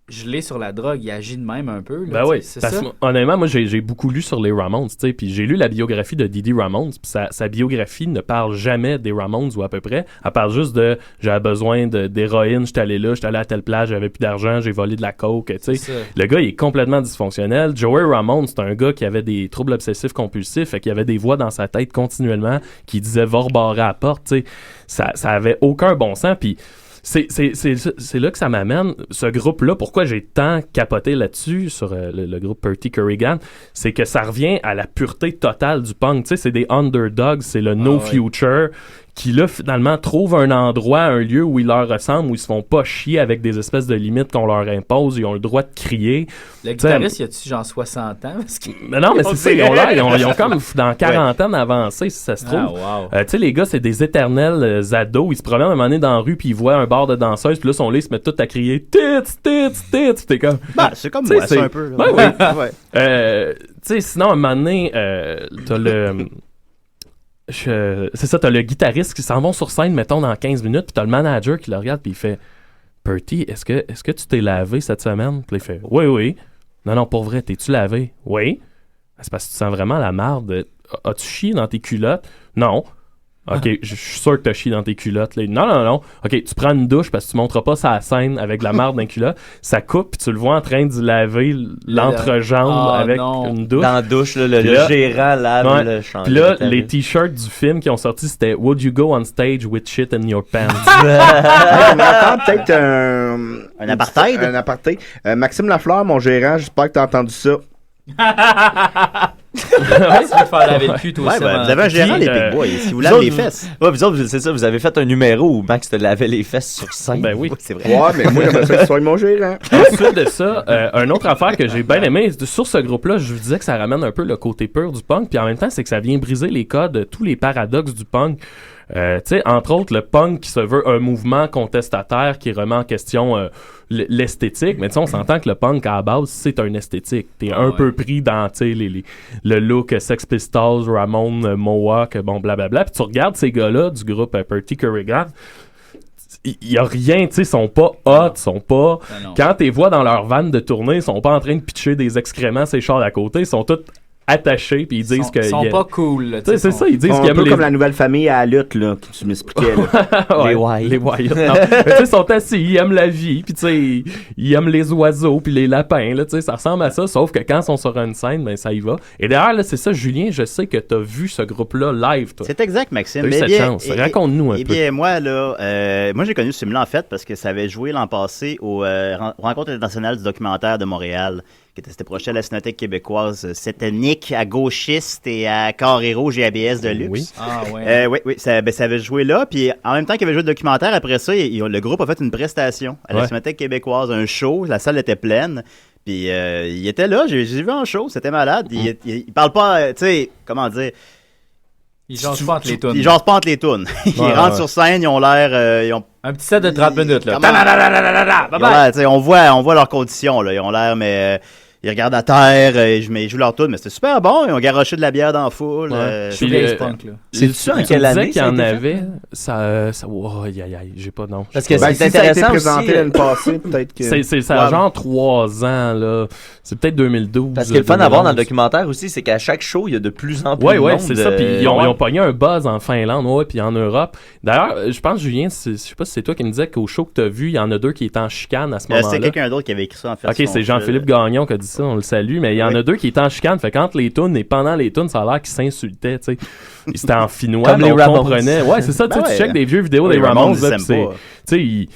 gelé sur la drogue, il agit de même un peu. Là, Ben oui, c'est parce ça. que, honnêtement, moi j'ai beaucoup lu sur les Ramones, tu sais, puis j'ai lu la biographie de Dee Dee Ramones, puis sa biographie ne parle jamais des Ramones ou à peu près, elle parle juste de j'avais besoin d'héroïne, j'étais allé à telle plage, j'avais plus d'argent, j'ai volé de la coke, tu sais. Le gars il est complètement dysfonctionnel. Joey Ramone, c'est un gars qui avait des troubles obsessifs compulsifs, fait qu'il y avait des voix dans sa tête continuellement qui disaient va rebarrer à la porte, tu sais. Ça avait aucun bon sens, puis c'est là que ça m'amène, ce groupe-là, pourquoi j'ai tant capoté là-dessus, sur le groupe Purty Corrigan, c'est que ça revient à la pureté totale du punk, tu sais, c'est des underdogs, c'est le no future, qui là, finalement, trouvent un endroit, un lieu où ils leur ressemblent, où ils se font pas chier avec des espèces de limites qu'on leur impose, ils ont le droit de crier. Le guitariste, il a-tu genre 60 ans? Mais non, mais c'est ça, ils ont comme dans 40 ans d'avancée, si ça se trouve. Wow. Tu sais, les gars, c'est des éternels ados, ils se promènent à un moment donné dans la rue, puis ils voient un bar de danseuses, puis là, ils se mettent tous à crier « Tits! » T'es comme... c'est comme moi, c'est un peu. Là. Oui. Tu sais, sinon, à un moment donné, t'as le... c'est ça, t'as le guitariste qui s'en vont sur scène, mettons, dans 15 minutes, puis t'as le manager qui le regarde, puis il fait « Purty, est-ce que tu t'es lavé cette semaine? » Puis il fait « Oui. » « Non, pour vrai, t'es-tu lavé? »« Oui. » « C'est parce que tu sens vraiment la marde. As-tu chié dans tes culottes? »« Non. » « OK, je suis sûr que t'as chié dans tes culottes. » Non. « OK, tu prends une douche parce que tu monteras pas sa scène avec de la marde dans les culottes. » Ça coupe, puis tu le vois en train de laver l'entrejambe avec une douche. Dans la douche, là, le gérant lave le chandail. Puis là, les t-shirts du film qui ont sorti, c'était « Would you go on stage with shit in your pants? » On entend peut-être un apartheid. Un apartheid. Maxime Lafleur, mon gérant, j'espère que t'as entendu ça. Tu veux te faire laver le cul, toi aussi. Vous avez un gérant, les Big Boys, si vous lavez les fesses. Ouais, vous autres, c'est ça, vous avez fait un numéro où Max te lavait les fesses sur scène. Ben oui, c'est vrai. Ouais, mais moi, j'aimerais ça que tu sois mon gérant. Ensuite de ça, une autre affaire que j'ai bien aimé, sur ce groupe-là, je vous disais que ça ramène un peu le côté pur du punk, puis en même temps, c'est que ça vient briser les codes, tous les paradoxes du punk. Tu sais, entre autres, le punk qui se veut un mouvement contestataire qui remet en question l'esthétique, mais tu sais, on s'entend que le punk, à la base, c'est un esthétique. T'es un peu pris dans, tu sais, le look Sex Pistols, Ramones, Mohawk, bon, blablabla, puis tu regardes ces gars-là du groupe Purty Corrigan, il y a rien, tu sais, ils sont pas hot, sont pas... Quand t'es vois dans leur van de tournée, ils sont pas en train de pitcher des excréments ces chars à côté, ils sont tous attachés, puis ils disent que... Ils sont pas cool. Tu sais, c'est ça, ils disent un qu'ils peu aiment comme la nouvelle famille à la lutte, là, que tu m'expliquais, là. Ouais, les Wyatt. Non. Mais tu sais, ils sont assis, ils aiment la vie, puis tu sais, ils aiment les oiseaux, puis les lapins, là, tu sais, ça ressemble à ça, sauf que quand ils sont sur une scène, ben ça y va. Et d'ailleurs, là, c'est ça, Julien, je sais que t'as vu ce groupe-là live, toi. C'est exact, Maxime. T'as eu cette chance. Raconte-nous un peu. Eh bien, moi, là, moi, j'ai connu ce film-là, en fait, parce que ça avait joué l'an passé aux Rencontres internationales du documentaire de Montréal, qui était proche à la Cinémathèque québécoise. C'était Nick à Gauchiste et à Carré Rouge et ABS de luxe. Oui. Ah, ouais. Oui, ça avait joué là. Puis en même temps qu'il avait joué le documentaire, après ça, le groupe a fait une prestation à la Cinémathèque québécoise, un show. La salle était pleine. Puis il était là, j'ai vu en show, c'était malade. Il parle pas, tu sais, comment dire... Ils jasent pas entre les tunes. Ils jasent pas entre les tunes. Ils rentrent sur scène, ils ont l'air... un petit set de 30 minutes, là. On voit leurs conditions, là. Ils ont l'air, mais... ils regardent à terre, ils jouent leur tour, mais c'était super bon. Ils ont garoché de la bière dans la foule. C'est ça en quelle année qu'il y en avait? J'ai pas non. Parce que si c'est ça a été intéressant présenté aussi. l'année passée, peut-être que... C'est à genre 3 ans, là. C'est peut-être 2012. Parce que le fun à voir dans le documentaire aussi, c'est qu'à chaque show, il y a de plus en plus de monde. C'est ça. Puis ils ont pogné un buzz en Finlande, puis en Europe. D'ailleurs, je pense, Julien, je sais pas si c'est toi qui me disais qu'au show que t'as vu, il y en a 2 qui étaient en chicane à ce moment-là. C'est quelqu'un d'autre qui avait écrit ça en fait. Ok, c'est Jean-Philippe Gagnon qui a dit ça, on le salue, mais il y en a 2 qui étaient en chicane. Fait qu'entre les tunes et pendant les tunes, ça a l'air qu'ils s'insultaient, tu sais. C'était en finnois, comme les Ramones. comprenait. Ouais, c'est ça, tu check des vieux vidéos des Ramones, là, pis c'est, tu sais, I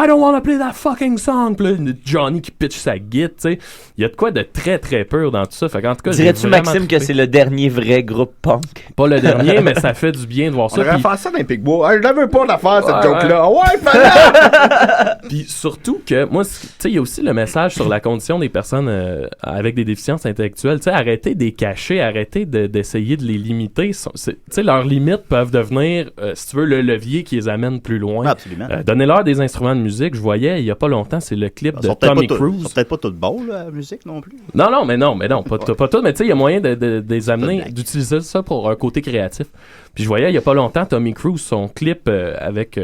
don't wanna play that fucking song, pis là, Johnny qui pitch sa guitare, tu sais. Il y a de quoi de très très pur dans tout ça. Fait qu'en tout cas, dirais-tu, Maxime, que c'est le dernier vrai groupe punk? Pas le dernier, mais ça fait du bien de voir ça. On devrait faire ça dans les Picbois. Je n'avais pas d'affaire, cette joke-là. Ouais, fallait! Puis surtout que, moi, tu sais, il y a aussi le message sur la condition des personnes avec des déficiences intellectuelles. Tu sais, arrêtez de les cacher, arrêtez d'essayer de les limiter. Tu sais, leurs limites peuvent devenir, si tu veux, le levier qui les amène plus loin. Absolument. Donnez-leur des instruments de musique. Je voyais, il y a pas longtemps, c'est le clip de Tommy Cruise. Ils sont peut-être pas toutes bonnes, la musique non plus. Non, pas tout. Mais tu sais, il y a moyen de les amener, d'utiliser ça pour un côté créatif. Puis je voyais, il y a pas longtemps, Tommy Cruise, son clip avec...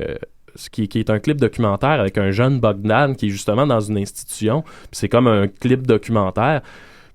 qui est un clip documentaire avec un jeune Bogdan qui est justement dans une institution. Puis c'est comme un clip documentaire.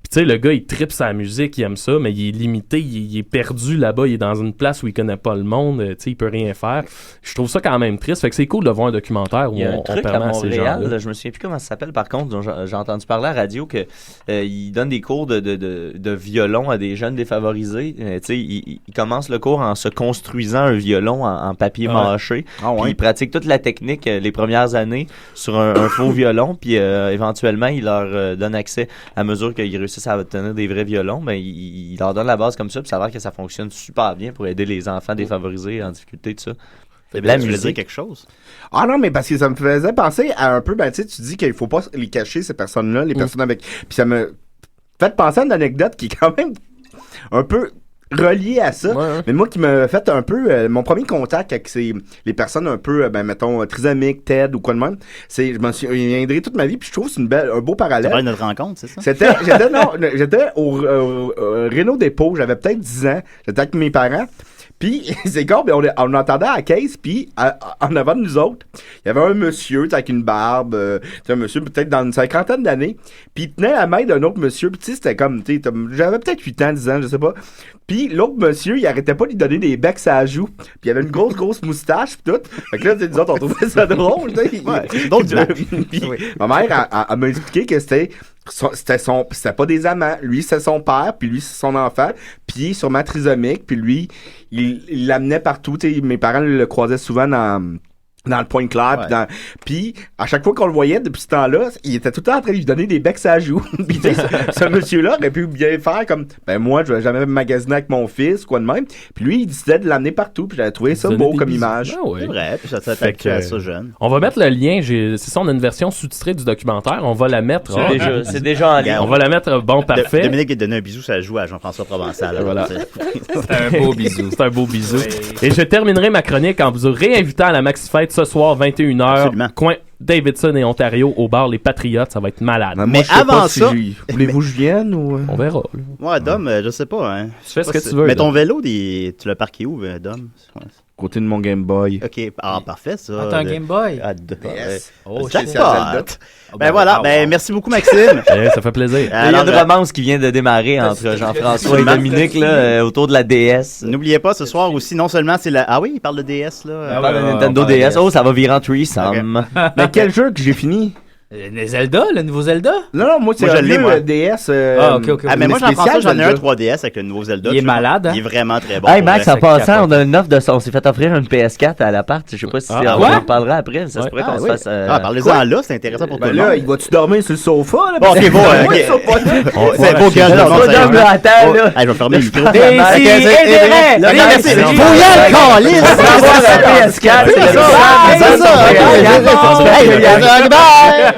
Puis tu sais, le gars, il tripe sa musique, il aime ça, mais il est limité, il est perdu là-bas, il est dans une place où il connaît pas le monde, tu sais, il peut rien faire. Je trouve ça quand même triste. Fait que c'est cool de voir un documentaire où on permet à ces gens-là. Je me souviens plus comment ça s'appelle, par contre, dont j'ai entendu parler à la radio, que il donne des cours de violon à des jeunes défavorisés. Tu sais, il commence le cours en se construisant un violon en papier mâché. Puis il pratique toute la technique les premières années sur un faux violon, puis éventuellement, il leur donne accès à mesure qu'ils réussissent à obtenir des vrais violons, mais il leur donne la base comme ça, puis ça a l'air que ça fonctionne super bien pour aider les enfants défavorisés en difficulté, tout ça. La musique, dire quelque chose? Ah non, mais parce que ça me faisait penser à un peu, ben tu sais, tu dis qu'il faut pas les cacher, ces personnes-là, les personnes avec... Puis ça me fait penser à une anecdote qui est quand même un peu relié à ça, mais moi qui me fait un peu mon premier contact avec les personnes un peu mettons trisomiques, TED ou quoi de même, c'est je m'en suis viendré toute ma vie, puis je trouve que c'est un beau parallèle. C'est notre rencontre, c'est ça? J'étais au Renault Dépôt, j'avais peut-être 10 ans, j'étais avec mes parents. Puis, c'est con, on entendait à la caisse, puis en avant de nous autres, il y avait un monsieur avec une barbe, un monsieur peut-être dans une 50aine d'années, puis il tenait la main d'un autre monsieur, puis tu sais, c'était comme, tu sais, j'avais peut-être 8 ans, 10 ans, je sais pas. Puis l'autre monsieur, il arrêtait pas de lui donner des becs à la joue, puis il avait une grosse moustache, puis tout. Fait que là, nous autres, on trouvait ça drôle, tu sais. Ouais, c'est drôle. Ma mère, elle m'a expliqué que c'était pas des amants. Lui, c'est son père, puis lui, c'est son enfant, puis sûrement trisomique, puis lui, il l'amenait partout. T'sais, mes parents le croisaient souvent dans le Pointe-Claire, puis à chaque fois qu'on le voyait depuis ce temps-là, il était tout le temps en train de lui donner des becs à la joue. Puis ce monsieur-là aurait pu bien faire comme, moi, je vais jamais magasiner avec mon fils, quoi de même. Puis lui, il décidait de l'amener partout, puis j'avais trouvé ça beau comme image. C'est vrai, puis ça s'attaque à ça jeune. On va mettre le lien, c'est ça, on a une version sous-titrée du documentaire, on va la mettre. C'est déjà en lien. On va la mettre, parfait. Dominique a donné un bisou, ça joue à Jean-François Provençal. Voilà. C'est un beau bisou. C'est un beau bisou. Et je terminerai ma chronique en vous réinvitant à la Maxi Fête ce soir, 21h, coin Davidson et Ontario, au bar Les Patriotes, ça va être malade. Mais avant ça, voulez-vous que je vienne ou... On verra. Moi, Dom, je sais pas. Hein. Tu fais ce que tu veux. Mais ton vélo, tu l'as parqué où, Dom? Côté de mon Game Boy. Ok, parfait ça. T'as un Game Boy? Oh, ben voilà, merci beaucoup Maxime. Ça fait plaisir. Il y a une romance qui vient de démarrer entre Jean-François et Dominique là, autour de la DS. N'oubliez pas, ce soir aussi, non seulement c'est la... Ah oui, il parle de DS là. Il parle de Nintendo DS. Oh, ça va virer en threesome. Mais quel jeu que j'ai fini? Les Zelda, le nouveau Zelda? Non, moi, c'est le DS. Ok. Mais moi, j'en ai un 3DS avec le nouveau Zelda. Il est malade, hein? Il est vraiment très bon. Hey, Max, en passant, on a une offre on s'est fait offrir une PS4 à l'appart. Je sais pas si on en reparlera après. Ça se pourrait qu'on se fasse. Parlez-en là, c'est intéressant pour toi. Là, il va-tu dormir sur le sofa? Bon, ok, bon. C'est beau, gars. Je vais fermer le micro. PS4, c'est ça. Bye!